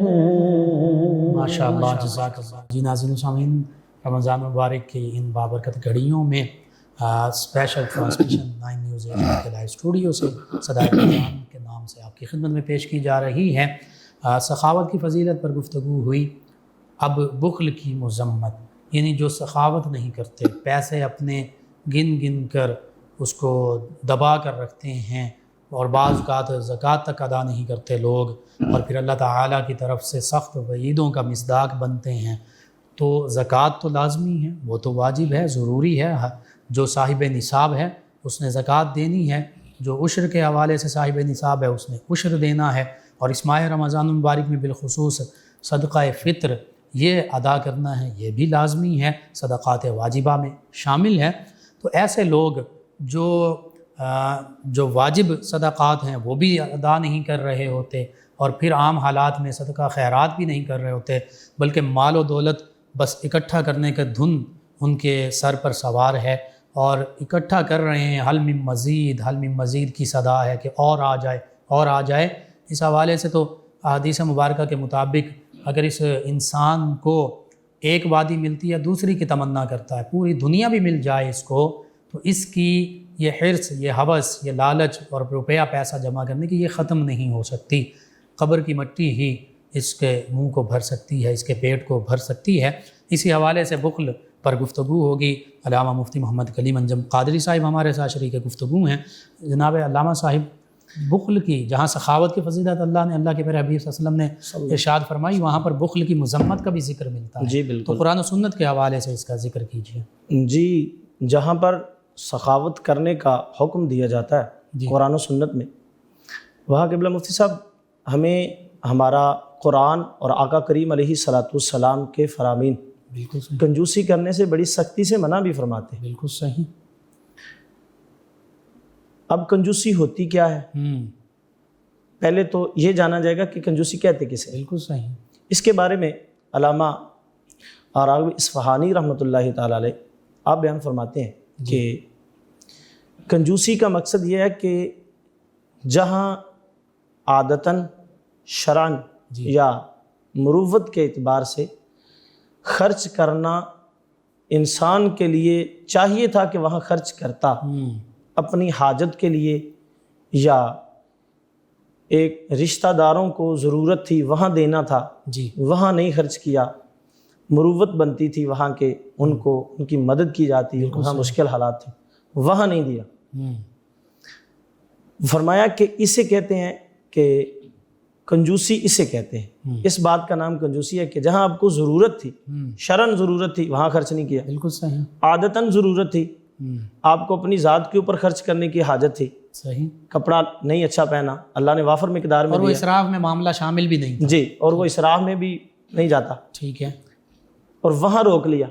ہیں۔ ماشاءاللہ، جزاک اللہ۔ جی ناظرین و سامعین، رمضان مبارک کی ان بابرکت گھڑیوں میں اسپیشل ٹرانسمیشن 9 نیوز ایشیا کے لائیو اسٹوڈیو سے صدائے رمضان کے نام سے آپ کی خدمت میں پیش کی جا رہی ہے۔ سخاوت کی فضیلت پر گفتگو ہوئی، اب بخل کی مذمت، یعنی جو سخاوت نہیں کرتے، پیسے اپنے گن گن کر اس کو دبا کر رکھتے ہیں، اور بعض اوقات زکوٰۃ تک ادا نہیں کرتے لوگ، اور پھر اللہ تعالیٰ کی طرف سے سخت وعیدوں کا مصداق بنتے ہیں۔ تو زکوٰۃ تو لازمی ہے، وہ تو واجب ہے، ضروری ہے، جو صاحب نصاب ہے اس نے زکوٰۃ دینی ہے، جو عشر کے حوالے سے صاحب نصاب ہے اس نے عشر دینا ہے، اور اس ماہ رمضان المبارک میں بالخصوص صدقہ فطر یہ ادا کرنا ہے، یہ بھی لازمی ہے، صدقات واجبہ میں شامل ہے۔ تو ایسے لوگ جو واجب صدقات ہیں وہ بھی ادا نہیں کر رہے ہوتے، اور پھر عام حالات میں صدقہ خیرات بھی نہیں کر رہے ہوتے، بلکہ مال و دولت بس اکٹھا کرنے کا دھن ان کے سر پر سوار ہے، اور اکٹھا کر رہے ہیں، حل من مزید کی صدا ہے کہ اور آ جائے اور آ جائے۔ اس حوالے سے تو احادیث مبارکہ کے مطابق اگر اس انسان کو ایک وادی ملتی ہے دوسری کی تمنا کرتا ہے، پوری دنیا بھی مل جائے اس کو، تو اس کی یہ حرص، یہ ہوس، یہ لالچ اور روپیہ پیسہ جمع کرنے کی یہ ختم نہیں ہو سکتی۔ قبر کی مٹی ہی اس کے منہ کو بھر سکتی ہے، اس کے پیٹ کو بھر سکتی ہے۔ اسی حوالے سے بخل پر گفتگو ہوگی۔ علامہ مفتی محمد کلیم انجم قادری صاحب ہمارے ساتھ شریک گفتگو ہیں۔ جناب علامہ صاحب بخل کی جہاں سخاوت کی فضیلت اللہ کے پیارے حبیب صلی اللہ علیہ وسلم نے ارشاد فرمائی، وہاں پر بخل کی مذمت کا بھی ذکر ملتا ہے۔ جی بالکل، تو قرآن و سنت کے حوالے سے اس کا ذکر کیجیے۔ جی جہاں پر سخاوت کرنے کا حکم دیا جاتا ہے جی قرآن و سنت میں، وہاں قبلہ مفتی صاحب ہمیں ہمارا قرآن اور آقا کریم علیہ الصلاۃ والسلام کے فرامین بالکل صحیح، کنجوسی کرنے سے بڑی سختی سے منع بھی فرماتے ہیں۔ بالکل صحیح۔ اب کنجوسی ہوتی کیا ہے؟ پہلے تو یہ جانا جائے گا کہ کنجوسی کہتے کسے۔ بالکل صحیح۔ اس کے بارے میں علامہ راغب اصفہانی رحمۃ اللہ تعالی علیہ آپ بیان فرماتے ہیں کہ کنجوسی کا مقصد یہ ہے کہ جہاں عادتاً شرعاً یا مروت کے اعتبار سے خرچ کرنا انسان کے لیے چاہیے تھا کہ وہاں خرچ کرتا، اپنی حاجت کے لیے یا ایک رشتہ داروں کو ضرورت تھی وہاں دینا تھا، جی وہاں نہیں خرچ کیا، مروت بنتی تھی وہاں کے ان کو ان کی مدد کی جاتی، وہاں مشکل حالات تھے وہاں نہیں دیا۔ فرمایا کہ اسے کہتے ہیں کہ کنجوسی اسے کہتے ہیں، اس بات کا نام کنجوسی ہے کہ جہاں آپ کو ضرورت تھی، شرعاً ضرورت تھی وہاں خرچ نہیں کیا، بالکل صحیح، عادتاً ضرورت تھی، آپ کو اپنی ذات کے اوپر خرچ کرنے کی حاجت تھی، صحیح، کپڑا نہیں اچھا پہنا، اللہ نے وافر مقدار میں اور وہ دیا، اسراف میں معاملہ شامل بھی نہیں تھا، جی، اور وہ اسراف میں بھی نہیں جاتا، ٹھیک ہے، اور وہاں روک لیا۔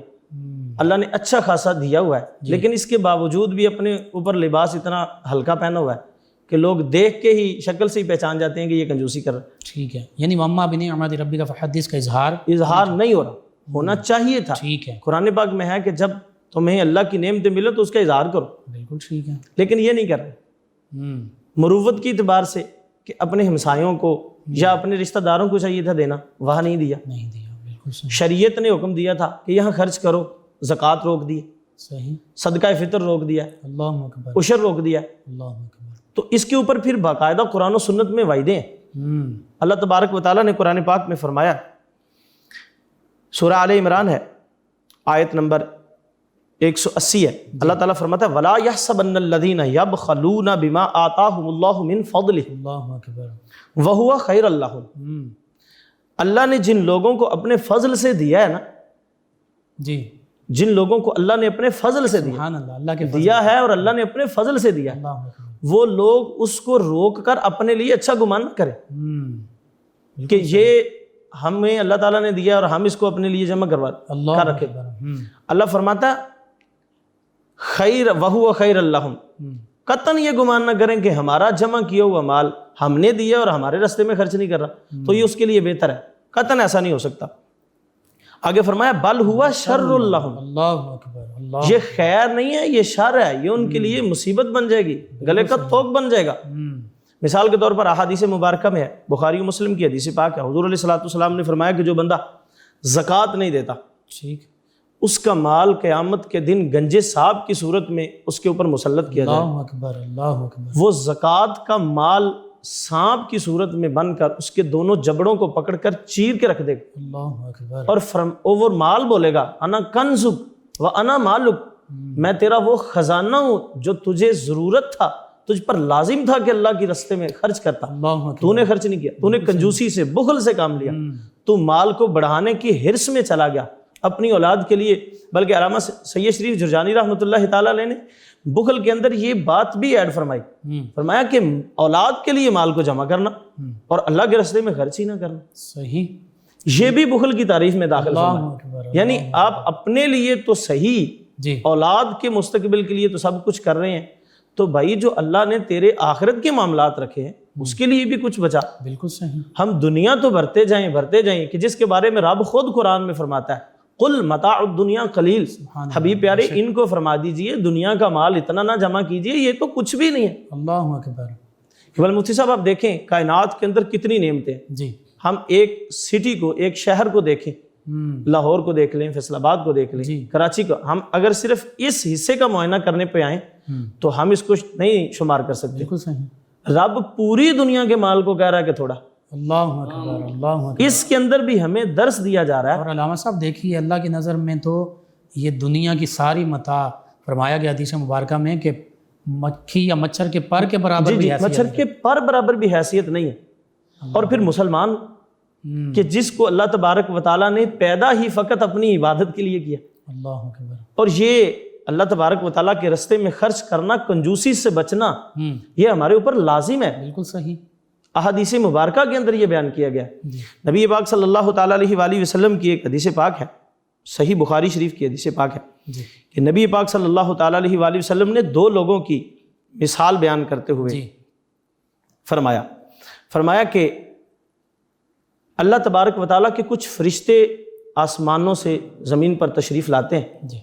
اللہ نے اچھا خاصا دیا ہوا ہے، لیکن اس کے باوجود بھی اپنے اوپر لباس اتنا ہلکا پہنا ہوا ہے کہ لوگ دیکھ کے ہی شکل سے ہی پہچان جاتے ہیں کہ یہ کنجوسی کر رہا ہے۔ ٹھیک ہے، یعنی وَأَمَّا بِنِعْمَتِ رَبِّكَ فَحَدِّثْ کا اظہار نہیں ہو رہا، ہونا چاہیے تھا۔ ٹھیک ہے، قرآن پاک میں ہے کہ جب تمہیں اللہ کی نعمتیں ملے تو اس کا اظہار کرو، بالکل ٹھیک ہے، لیکن یہ نہیں کر رہے۔ مروت کی اعتبار سے کہ اپنے ہمسایوں کو یا اپنے رشتہ داروں کو چاہیے تھا دینا، وہاں نہیں دیا۔ نہیں دیا، بالکل صحیح، شریعت نے حکم دیا تھا کہ یہاں خرچ کرو، زکوٰۃ روک دی، صحیح، صدقہ فطر روک دیا، اللہ اکبر، عشر روک دیا، اللہ اکبر، تو اس کے اوپر پھر باقاعدہ قرآن و سنت میں وعدے ہیں۔ اللہ تبارک و تعالیٰ نے قرآن پاک میں فرمایا، سورہ آل عمران ہے، آیت نمبر 180 ہے، اللہ تعالیٰ فرماتا ہے وَلَا يَحْسَبَنَّ الَّذِينَ يَبْخَلُونَ بِمَا آتَاهُمُ اللَّهُ مِنْ فَضْلِهِ اللہ اکبر، وَهُوَ خَيْرٌ لَّهُمْ۔ اللہ نے جن لوگوں کو اپنے فضل سے دیا ہے نا، جی، جن لوگوں کو اللہ نے اپنے فضل سے دیا سبحان اللہ، اللہ کے فضل، دیا ہے اور اللہ نے اپنے فضل سے دیا ہے، اللہ اکبر، وہ لوگ اس کو روک کر اپنے لیے اچھا گمان نہ کریں کہ یہ ہمیں اللہ تعالیٰ نے دیا اور ہم اس کو اپنے لیے جمع کروا اللہ کر رکھے۔ اکبر، اللہ فرماتا ہے خیر وہو خیر اللہم، قطعاً یہ گمان نہ کریں کہ ہمارا جمع کیا ہوا مال ہم نے دیا اور ہمارے راستے میں خرچ نہیں کر رہا تو یہ اس کے لیے بہتر ہے، قطعاً ایسا نہیں ہو سکتا۔ آگے فرمایا بل ہوا شر اللہم، اللہ اکبر، اللہ، یہ خیر نہیں ہے، یہ شر ہے، یہ ان کے لیے مصیبت بن جائے گی، گلے کا توق بن جائے گا۔ مثال کے طور پر احادیث مبارکہ میں ہے، بخاری و مسلم کی حدیث پاک ہے، حضور علیہ الصلوۃ والسلام نے فرمایا کہ جو بندہ زکوٰۃ نہیں دیتا ٹھیک، اس کا مال قیامت کے دن گنجے سانپ کی صورت میں اس کے اوپر مسلط کیا جائے، اللہ اکبر، اللہ اکبر، وہ زکوٰۃ کا مال سانپ کی صورت میں بن کر اس کے دونوں جبڑوں کو پکڑ کر چیر کے رکھ دے گا، اللہ اکبر، اور وہ مال بولے گا انا کنزک و انا مالک، میں تیرا وہ خزانہ ہوں جو تجھے ضرورت تھا، تجھ پر لازم تھا کہ اللہ کی راستے میں خرچ کرتا، اللہ اکبر، تو نے خرچ نہیں کیا، تو نے کنجوسی سے بخل سے کام لیا، تو مال کو بڑھانے کی حرص میں چلا گیا اپنی اولاد کے لیے۔ بلکہ علامہ سید شریف جرجانی رحمۃ اللہ تعالیٰ علیہ نے بخل کے اندر یہ بات بھی ایڈ فرمائی، فرمایا کہ اولاد کے لیے مال کو جمع کرنا اور اللہ کے راستے میں خرچ ہی نہ کرنا، صحیح، یہ بھی بخل کی تعریف میں داخل اللہ فرمایا۔ اکبر، یعنی آپ اپنے لیے تو صحیح، جی، اولاد کے مستقبل کے لیے تو سب کچھ کر رہے ہیں، تو بھائی جو اللہ نے تیرے آخرت کے معاملات رکھے ہیں اس کے لیے بھی کچھ بچا۔ بالکل صحیح، ہم دنیا تو بھرتے جائیں کہ جس کے بارے میں رب خود قرآن میں فرماتا ہے قل متاع الدنیا قلیل، حبیب پیارے ان کو فرما دیجئے دنیا کا مال اتنا نہ جمع کیجئے، یہ تو کچھ بھی نہیں ہے۔ اللہ اکبر، بل مفتی صاحب آپ دیکھیں کائنات کے اندر کتنی نعمتیں، جی، ہم ایک سٹی کو، ایک شہر کو دیکھیں، لاہور کو دیکھ لیں، فیصل آباد کو دیکھ لیں، کراچی کو، ہم اگر صرف اس حصے کا معائنہ کرنے پہ آئیں تو ہم اس کو نہیں شمار کر سکتے۔ بالکل صحیح، رب پوری دنیا کے مال کو کہہ رہا ہے کہ تھوڑا، اللہ اکبر، اللہ اکبر۔ اس کے اندر بھی ہمیں درس دیا جا رہا ہے۔ اور علامہ صاحب دیکھیے، اللہ کی نظر میں تو یہ دنیا کی ساری متاع، فرمایا گیا حدیث مبارکہ میں کہ مکھی یا مچھر کے پر کے برابر بھی حیثیت مچھر کے پر برابر بھی حیثیت نہیں ہے۔ اور پھر مسلمان کہ جس کو اللہ تبارک و تعالیٰ نے پیدا ہی فقط اپنی عبادت کے لیے کیا، اللہ اکبر، اور یہ اللہ تبارک و تعالیٰ کے راستے میں خرچ کرنا، کنجوسی سے بچنا، یہ ہمارے اوپر لازم ہے۔ بالکل صحیح۔ احادیث مبارکہ کے اندر یہ بیان کیا گیا۔ جی نبی پاک صلی اللہ تعالیٰ علیہ وآلہ وسلم کی ایک حدیث پاک ہے، صحیح بخاری شریف کی حدیث پاک ہے جی کہ نبی پاک صلی اللہ تعالیٰ علیہ وآلہ وسلم نے دو لوگوں کی مثال بیان کرتے ہوئے جی فرمایا کہ اللہ تبارک و تعالیٰ کے کچھ فرشتے آسمانوں سے زمین پر تشریف لاتے ہیں، جی،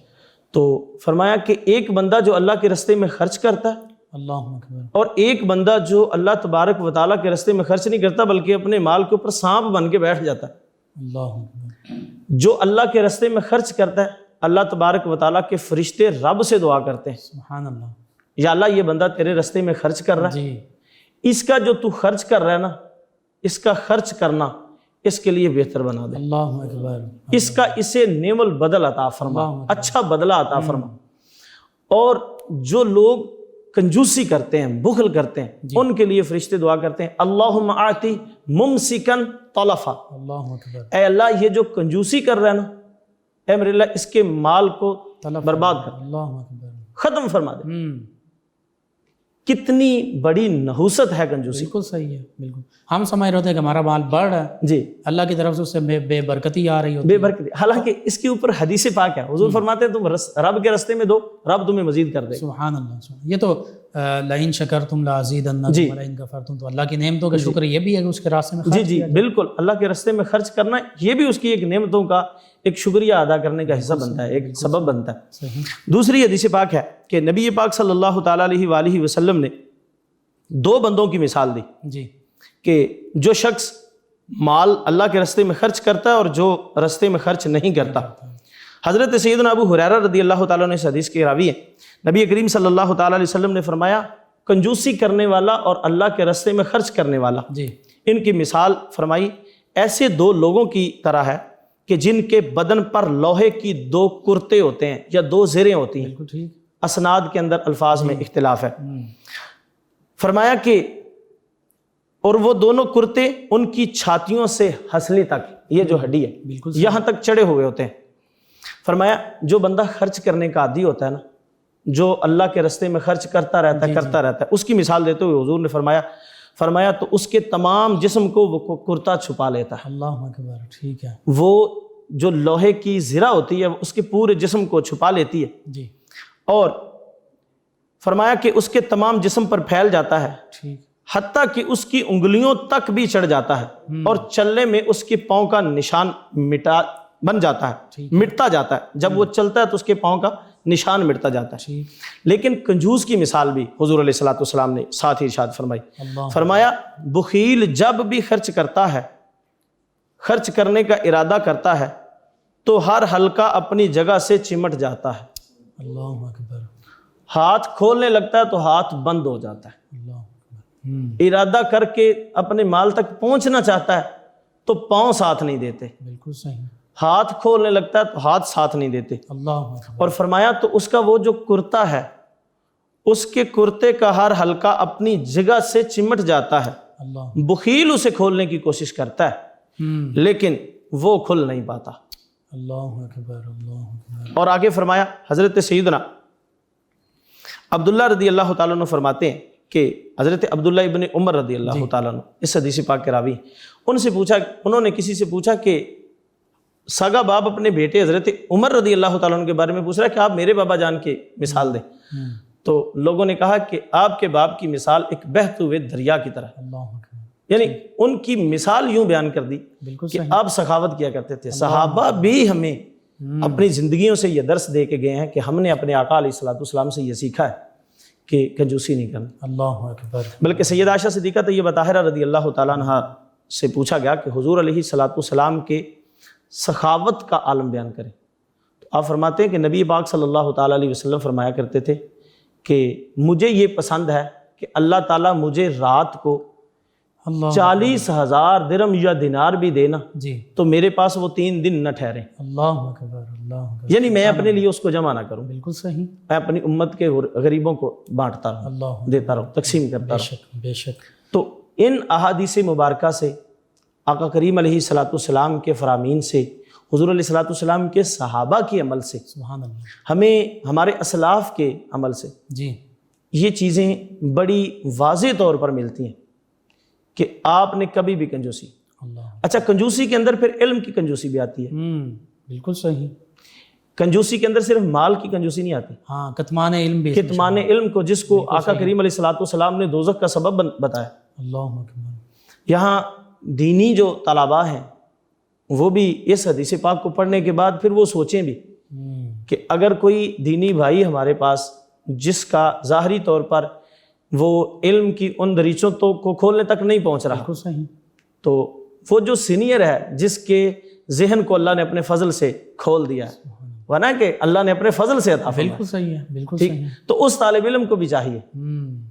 تو فرمایا کہ ایک بندہ جو اللہ کے راستے میں خرچ کرتا ہے، اللہ اکبر، اور ایک بندہ جو اللہ تبارک و تعالیٰ کے راستے میں خرچ نہیں کرتا بلکہ اپنے مال کے اوپر سانپ بن کے بیٹھ جاتا ہے۔ اللہ اکبر، جو اللہ کے راستے میں خرچ کرتا ہے، اللہ تبارک و تعالیٰ کے فرشتے رب سے دعا کرتے ہیں، سبحان اللہ، یا اللہ یہ بندہ تیرے راستے میں خرچ کر رہا ہے، جی اس کا جو تو خرچ کر رہا ہے نا، اس کا خرچ کرنا اس کے لیے بہتر بنا دے، اللہ اکبر، اس کا اسے نعم البدل عطا فرما، اچھا بدلہ عطا فرما۔ اور جو لوگ کنجوسی کرتے ہیں، بخل کرتے ہیں، ان کے لیے فرشتے دعا کرتے ہیں، اللہم آتی ممسکن طلفا، اللہ اکبر، اے اللہ یہ جو کنجوسی کر رہا ہے نا، اے میرے اللہ اس کے مال کو طلب برباد کر، اللہ اکبر، ختم فرما دے۔ کتنی بڑی نحوست ہے کنجوسی۔ بالکل صحیح ہے، بالکل۔ ہم سمجھ رہے ہوتے کہ ہمارا مال بڑھ رہا ہے، جی، اللہ کی طرف سے اس سے بے برکتی آ رہی ہوتی بے برکت، حالانکہ اس کے اوپر حدیث پاک ہے، حضور فرماتے ہیں تم رب کے راستے میں دو، رب تمہیں مزید کر دے گا۔ سبحان اللہ، سبحان۔ یہ تو لئن شکرتم لازیدنکم ولئن کفرتم، تو اللہ کی نعمتوں کا شکر یہ بھی ہے کہ اس کے راستے میں جی جی بالکل، اللہ کے راستے میں خرچ کرنا یہ بھی اس کی ایک نعمتوں کا ایک شکریہ ادا کرنے کا حصہ بنتا ہے، ایک سبب بنتا ہے۔ صحیح، دوسری حدیث پاک ہے کہ نبی پاک صلی اللہ تعالیٰ علیہ وآلہ وسلم نے دو بندوں کی مثال دی جی کہ جو شخص مال اللہ کے راستے میں خرچ کرتا ہے اور جو راستے میں خرچ نہیں کرتا۔ حضرت سیدنا ابو ہریرہ رضی اللہ تعالیٰ عنہ اس حدیث کے راوی ہیں، نبی کریم صلی اللہ تعالیٰ علیہ وسلم نے فرمایا کنجوسی کرنے والا اور اللہ کے راستے میں خرچ کرنے والا، جی، ان کی مثال فرمائی ایسے دو لوگوں کی طرح ہے کہ جن کے بدن پر لوہے کی دو کرتے ہوتے ہیں یا دو زریں ہوتی ہیں۔ بالکل ٹھیک، اسناد کے اندر الفاظ میں اختلاف ہے۔ فرمایا کہ اور وہ دونوں کرتے ان کی چھاتیوں سے ہنسلی تک، یہ جو ہڈی ہے بالکل یہاں تک چڑھے ہوئے ہوتے ہیں۔ فرمایا جو بندہ خرچ کرنے کا عادی ہوتا ہے نا، جو اللہ کے راستے میں خرچ کرتا رہتا ہے، اس کی مثال دیتے ہوئے حضور نے فرمایا تو اس کے تمام جسم کو وہ کرتا چھپا لیتا ہے۔ اللہ اکبر، ٹھیک ہے، وہ جو لوہے کی زرہ ہوتی ہے اس کے پورے جسم کو چھپا لیتی ہے، جی، اور فرمایا کہ اس کے تمام جسم پر پھیل جاتا ہے، ٹھیک، حتیٰ کہ اس کی انگلیوں تک بھی چڑھ جاتا ہے، اور چلنے میں اس کے پاؤں کا نشان بن جاتا ہے، مٹتا جاتا ہے۔ جب وہ چلتا ہے تو اس کے پاؤں کا نشان مٹتا جاتا ہے۔ ٹھیک، لیکن کنجوس کی مثال بھی حضور علیہ الصلوۃ والسلام نے ساتھ ہی ارشاد فرمائی، اللہ، فرمایا بخیل جب بھی خرچ کرتا ہے، خرچ کرنے کا ارادہ کرتا ہے تو ہر حلقہ اپنی جگہ سے چمٹ جاتا ہے، اللہ اکبر، ہاتھ کھولنے لگتا ہے تو ہاتھ بند ہو جاتا ہے، اللہ اکبر، ارادہ کر کے اپنے مال تک پہنچنا چاہتا ہے تو پاؤں ساتھ نہیں دیتے، بالکل صحیح، ہاتھ کھولنے لگتا ہے تو ہاتھ ساتھ نہیں دیتے۔ اللہ اکبر، اور فرمایا تو اس کا وہ جو کرتا ہے، اس کے کرتے کا ہر حلقہ اپنی جگہ سے چمٹ جاتا ہے، اللہ، بخیل اسے کھولنے کی کوشش کرتا ہے لیکن وہ کھل نہیں پاتا۔ اللہ اکبر، اللہ اکبر، اور آگے فرمایا حضرت سیدنا عبداللہ رضی اللہ تعالیٰ عنہ فرماتے ہیں کہ حضرت عبداللہ ابن عمر رضی اللہ تعالیٰ عنہ اس حدیث پاک کے راوی، انہوں نے کسی سے پوچھا کہ سگا باپ اپنے بیٹے حضرت عمر رضی اللہ تعالیٰ عنہ کے بارے میں پوچھ رہا ہے کہ آپ میرے بابا جان کی مثال دیں، تو لوگوں نے کہا کہ آپ کے باپ کی مثال ایک بہتے ہوئے دریا کی طرح، اللہ اکبر، یعنی ان کی مثال یوں بیان کر دی بالکل کہ آپ سخاوت کیا کرتے تھے۔ صحابہ بھی ہمیں اپنی زندگیوں سے یہ درس دے کے گئے ہیں کہ ہم نے اپنے آقا علیہ الصلوۃ والسلام سے یہ سیکھا ہے کہ کنجوسی نہیں کرنا۔ اللہ اکبر، بلکہ سید عائشہ صدیقہ طیبہ طاہرہ رضی اللہ تعالیٰ عنہ سے پوچھا گیا کہ حضور علیہ الصلوۃ والسلام کے سخاوت کا عالم بیان کریں، تو آپ فرماتے ہیں کہ نبی پاک صلی اللہ تعالیٰ علیہ وسلم فرمایا کرتے تھے کہ مجھے یہ پسند ہے کہ اللہ تعالیٰ مجھے رات کو اللہ 40,000 درہم یا دینار بھی دینا جی تو میرے پاس وہ 3 دن نہ ٹھہریں، اللہ اکبر اللہ اکبر، یعنی میں اپنے لیے اس کو جمع نہ کروں، بالکل صحیح، میں اپنی امت کے غریبوں کو بانٹتا رہوں، اللہ دیتا رہوں، تقسیم کرتا بے رہوں۔ شک بے شک، تو ان احادیث مبارکہ سے، آقا کریم علیہ الصلاۃ والسلام کے فرامین سے، حضور علیہ الصلاۃ والسلام کے صحابہ کے عمل سے، سبحان اللہ، ہمیں ہمارے اسلاف کے عمل سے جی یہ چیزیں بڑی واضح طور پر ملتی ہیں کہ آپ نے کبھی بھی کنجوسی، اللہ، اچھا کنجوسی کے اندر پھر علم کی کنجوسی بھی آتی ہے، بالکل صحیح، کنجوسی کے اندر صرف مال کی کنجوسی نہیں آتی، ہاں کتمان علم بھی، کتمان علم کو، جس کو آقا کریم علیہ الصلاۃ والسلام نے دوزخ کا سبب بتایا۔ اللہ اکبر، یہاں دینی جو طلباء ہیں وہ بھی اس حدیث پاک کو پڑھنے کے بعد پھر وہ سوچیں بھی کہ اگر کوئی دینی بھائی ہمارے پاس جس کا ظاہری طور پر وہ علم کی ان دریچوں کو کھولنے تک نہیں پہنچ رہا، بالکل صحیح، تو وہ جو سینئر ہے جس کے ذہن کو اللہ نے اپنے فضل سے کھول دیا ہے، ورنہ کہ اللہ نے اپنے فضل سے عطا فرمایا، بالکل صحیح ہے، بالکل ٹھیک، صحیح، تو اس طالب علم کو بھی چاہیے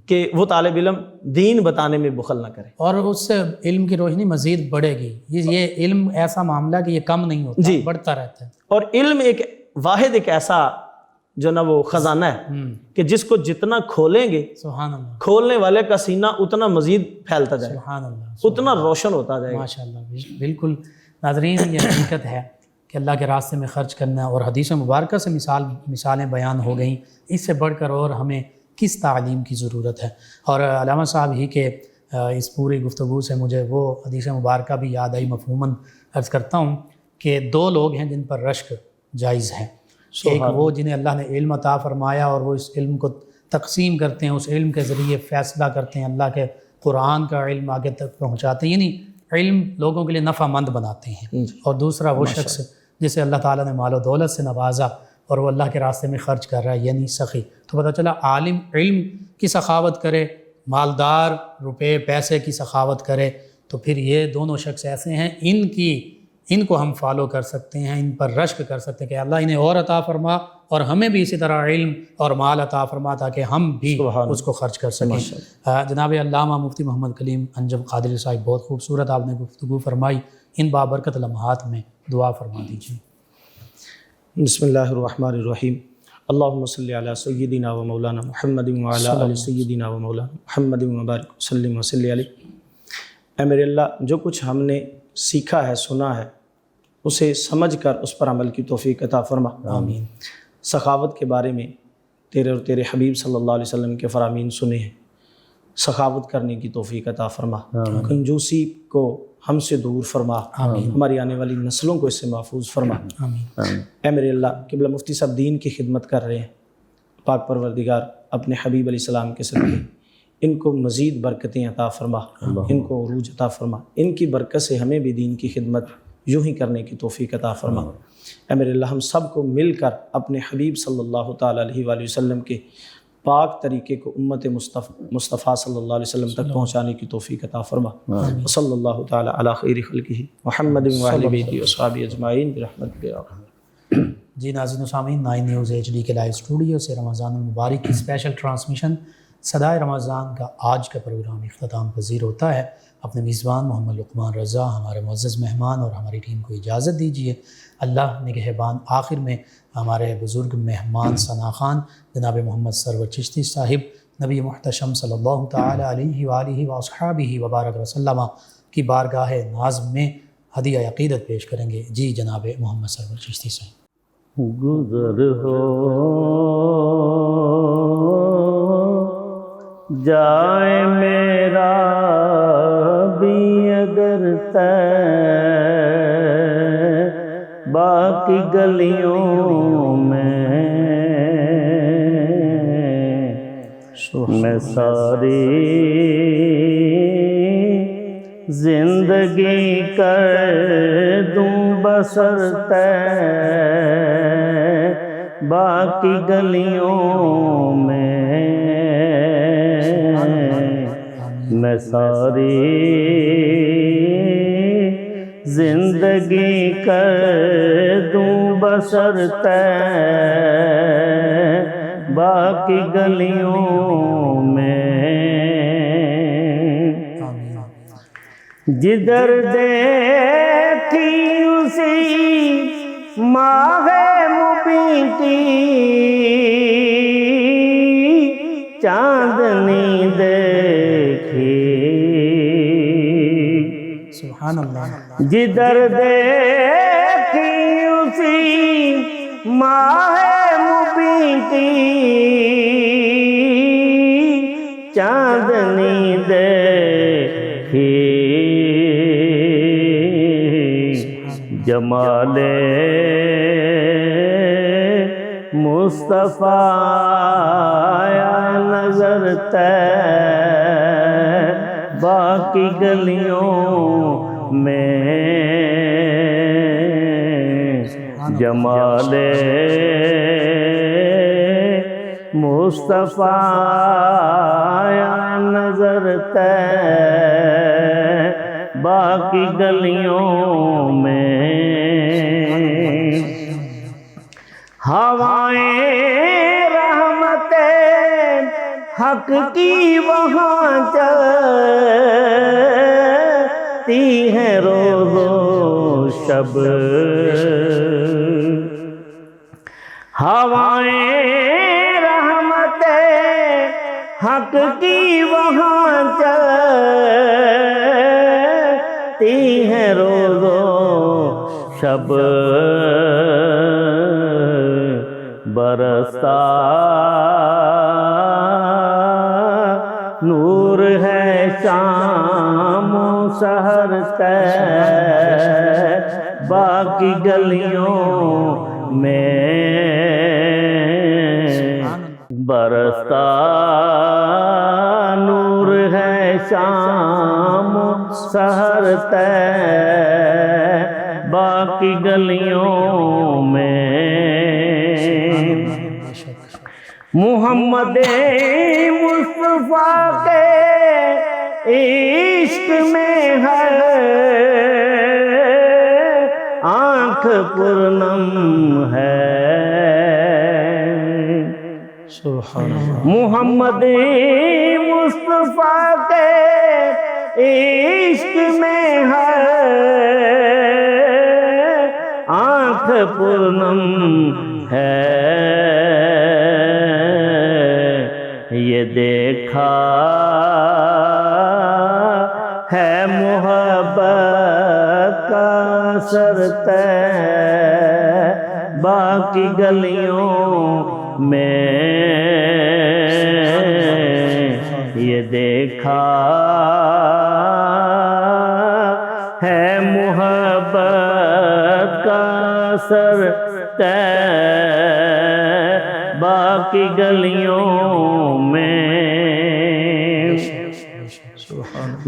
کہ وہ طالب علم دین بتانے میں بخل نہ کرے، اور اس سے علم کی روشنی مزید بڑھے گی، یہ علم ایسا معاملہ کہ یہ کم نہیں ہوتا، جی، بڑھتا رہتا ہے، اور علم ایک واحد ایک ایسا جو نا وہ خزانہ ہے کہ جس کو جتنا کھولیں گے، سبحان اللہ، کھولنے والے کا سینہ اتنا مزید پھیلتا جائے گا، سبحان اللہ، اتنا روشن ہوتا جائے گا۔ ماشاء اللہ، بالکل ناظرین، یہ حقیقت ہے کہ اللہ کے راستے میں خرچ کرنا، اور حدیث مبارکہ سے مثالیں بیان ہو گئیں، اس سے بڑھ کر اور ہمیں کس تعلیم کی ضرورت ہے۔ اور علامہ صاحب ہی کے اس پوری گفتگو سے مجھے وہ حدیث مبارکہ بھی یاد آئی، مفہوماً عرض کرتا ہوں کہ 2 لوگ ہیں جن پر رشک جائز ہے، ایک وہ جنہیں اللہ نے علم عطا فرمایا اور وہ اس علم کو تقسیم کرتے ہیں، اس علم کے ذریعے فیصلہ کرتے ہیں، اللہ کے قرآن کا علم آگے تک پہنچاتے ہیں، یعنی علم لوگوں کے لیے نفع مند بناتے ہیں، اور دوسرا وہ شخص جسے اللہ تعالیٰ نے مال و دولت سے نوازا اور وہ اللہ کے راستے میں خرچ کر رہا ہے، یعنی سخی۔ تو پتہ چلا عالم علم کی سخاوت کرے، مالدار روپے پیسے کی سخاوت کرے، تو پھر یہ دونوں شخص ایسے ہیں، ان کو ہم فالو کر سکتے ہیں، ان پر رشک کر سکتے ہیں کہ اللہ انہیں اور عطا فرما اور ہمیں بھی اسی طرح علم اور مال عطا فرما تاکہ ہم بھی اس کو خرچ کر سکیں۔ جناب علامہ مفتی محمد کلیم انجم قادری صاحب، بہت خوبصورت آپ نے گفتگو فرمائی، ان بابرکت لمحات میں دعا فرما دیجیے۔ بسم اللہ الرحمن الرحیم، اللہم صلی علی سیدنا و مولانا محمد وعلی آل سیدنا و مولانا محمد وبارک وسلم وصلی علیہ۔ اے میرے اللہ، جو کچھ ہم نے سیکھا ہے، سنا ہے، اسے سمجھ کر اس پر عمل کی توفیق عطا فرما۔ آمین۔ سخاوت کے بارے میں تیرے اور تیرے حبیب صلی اللہ علیہ وسلم کے فرامین سنے ہیں، سخاوت کرنے کی توفیق عطا فرما، کنجوسی کو ہم سے دور فرما، ہماری آنے والی نسلوں کو اس سے محفوظ فرما۔ اے میرے اللہ، قبلہ مفتی صاحب دین کی خدمت کر رہے ہیں، پاک پروردگار اپنے حبیب علیہ السلام کے صدقے ان کو مزید برکتیں عطا فرما، ان کو عروج عطا فرما، ان کی برکت سے ہمیں بھی دین کی خدمت یوں ہی کرنے کی توفیق عطا فرما۔ اے میرے اللہ، ہم سب کو مل کر اپنے حبیب صلی اللہ تعالیٰ علیہ وآلہ وسلم کے پاک طریقے کو امت مصطفیٰ صلی اللہ علیہ وسلم تک پہنچانے کی توفیق عطا فرما۔ صلی اللہ تعالیٰ علی خیر خلقہ محمد وآلہ بیتہ وصحبہ اجمعین برحمتک یا ارحم۔ جی ناظرین و سامعین، 9 نیوز HD کے لائیو اسٹوڈیو سے رمضان المبارک کی اسپیشل ٹرانسمیشن صدائے رمضان کا آج کا پروگرام اختتام پذیر ہوتا ہے۔ اپنے میزبان محمد لقمان رضا، ہمارے معزز مہمان اور ہماری ٹیم کو اجازت دیجیے۔ اللہ نگہبان۔ آخر میں ہمارے بزرگ مہمان ثنا خان جناب محمد سرور چشتی صاحب، نبی محتشم صلی اللہ تعالیٰ علیہ وآلہ واصحابہ وبارک وسلم کی بارگاہ ناز میں ہدیہ عقیدت پیش کریں گے۔ جی جناب محمد سرور چشتی صاحب۔ گزر ہو جائے میرا بھی اگر باقی گلیوں میں میں ساری زندگی کر دوں بسر باقی گلیوں میں میں ساری زندگی کر دوں بسر باقی گلیوں میں جدھر دیکھی اسی ماہ مبین کی چاندنی دیکھی، سبحان اللہ، جدھر دیکھی اسی ماہ مبین کی چاندنی دیکھی، جمال مصطفیٰ آیا نظر طیبہ کی گلیوں میں، جمال مصطفیٰ آیا نظر طیبہ کی گلیوں میں، ہوائیں رحمت حق کی وہاں چلتی ہیں روز و شب، ہوائیں رحمت حق کی وہاں چلتی ہیں روز و شب، برستا نور ہے شام و سحر طیبہ کی گلیوں میں، برستا نور ہے شام و سحر طیبہ کی گلیوں میں، محمد مصطفیٰ کے عشق میں ہر آنکھ پرنم ہے، سبحان اللہ، محمد مصطفیٰ کے عشق میں ہر آنکھ پرنم ہے، یہ دیکھا ہے محبت کا اثر طیبہ کی گلیوں میں، یہ دیکھا ہے محبت کا اثر طیبہ کی گلیوں میں،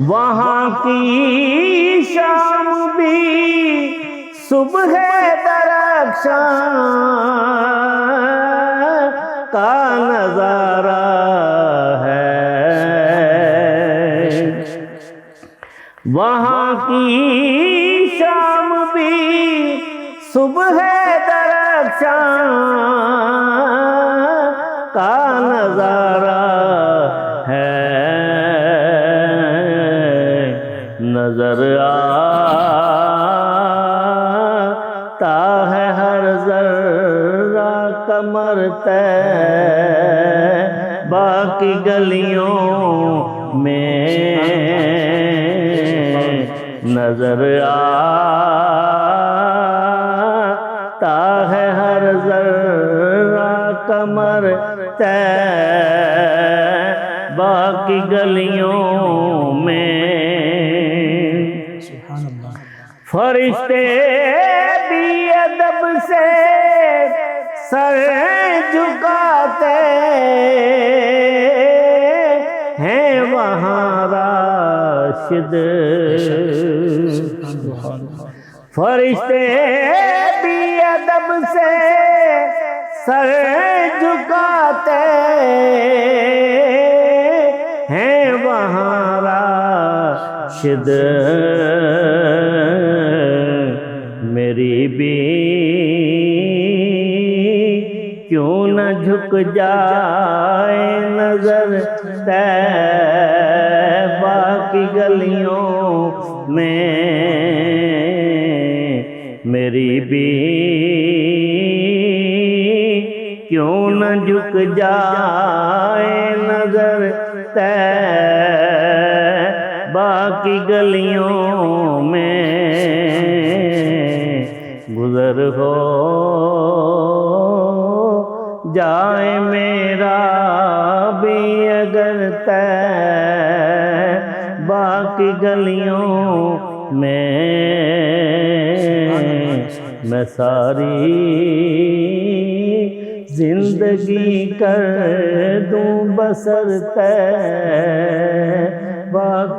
وہاں کی شام بھی صبح درخشاں کا نظارہ ہے، وہاں کی شام بھی صبح درخشاں کا نظارہ ہے، نظر آتا ہے ہر ذرہ قمر طیبہ کی گلیوں میں، نظر آتا ہے ہر ذرہ قمر طیبہ کی گلیوں میں، سبحان اللہ، فرشتے بھی ادب سے سر جھکاتے ہیں وہاں راشد، فرشتے بھی ادب سے سر جھکاتے ہیں وہاں راشد، میری بھی کیوں نہ جھک جائے نظر طیبہ کی گلیوں میں میری بھی کیوں نہ جھک جائے نظر طیبہ کی گلیوں میں گزر ہو جائے میرا بھی اگر طیبہ کی گلیوں میں ساری زندگی کر دوں بسر طیبہ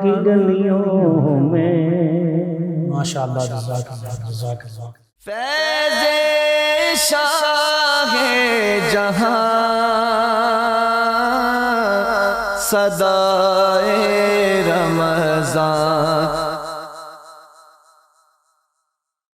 کی گلیوں میں. ماشاءاللہ، جزاک اللہ، جزاک اللہ. فیض شاہ جہاں صدائے رمضان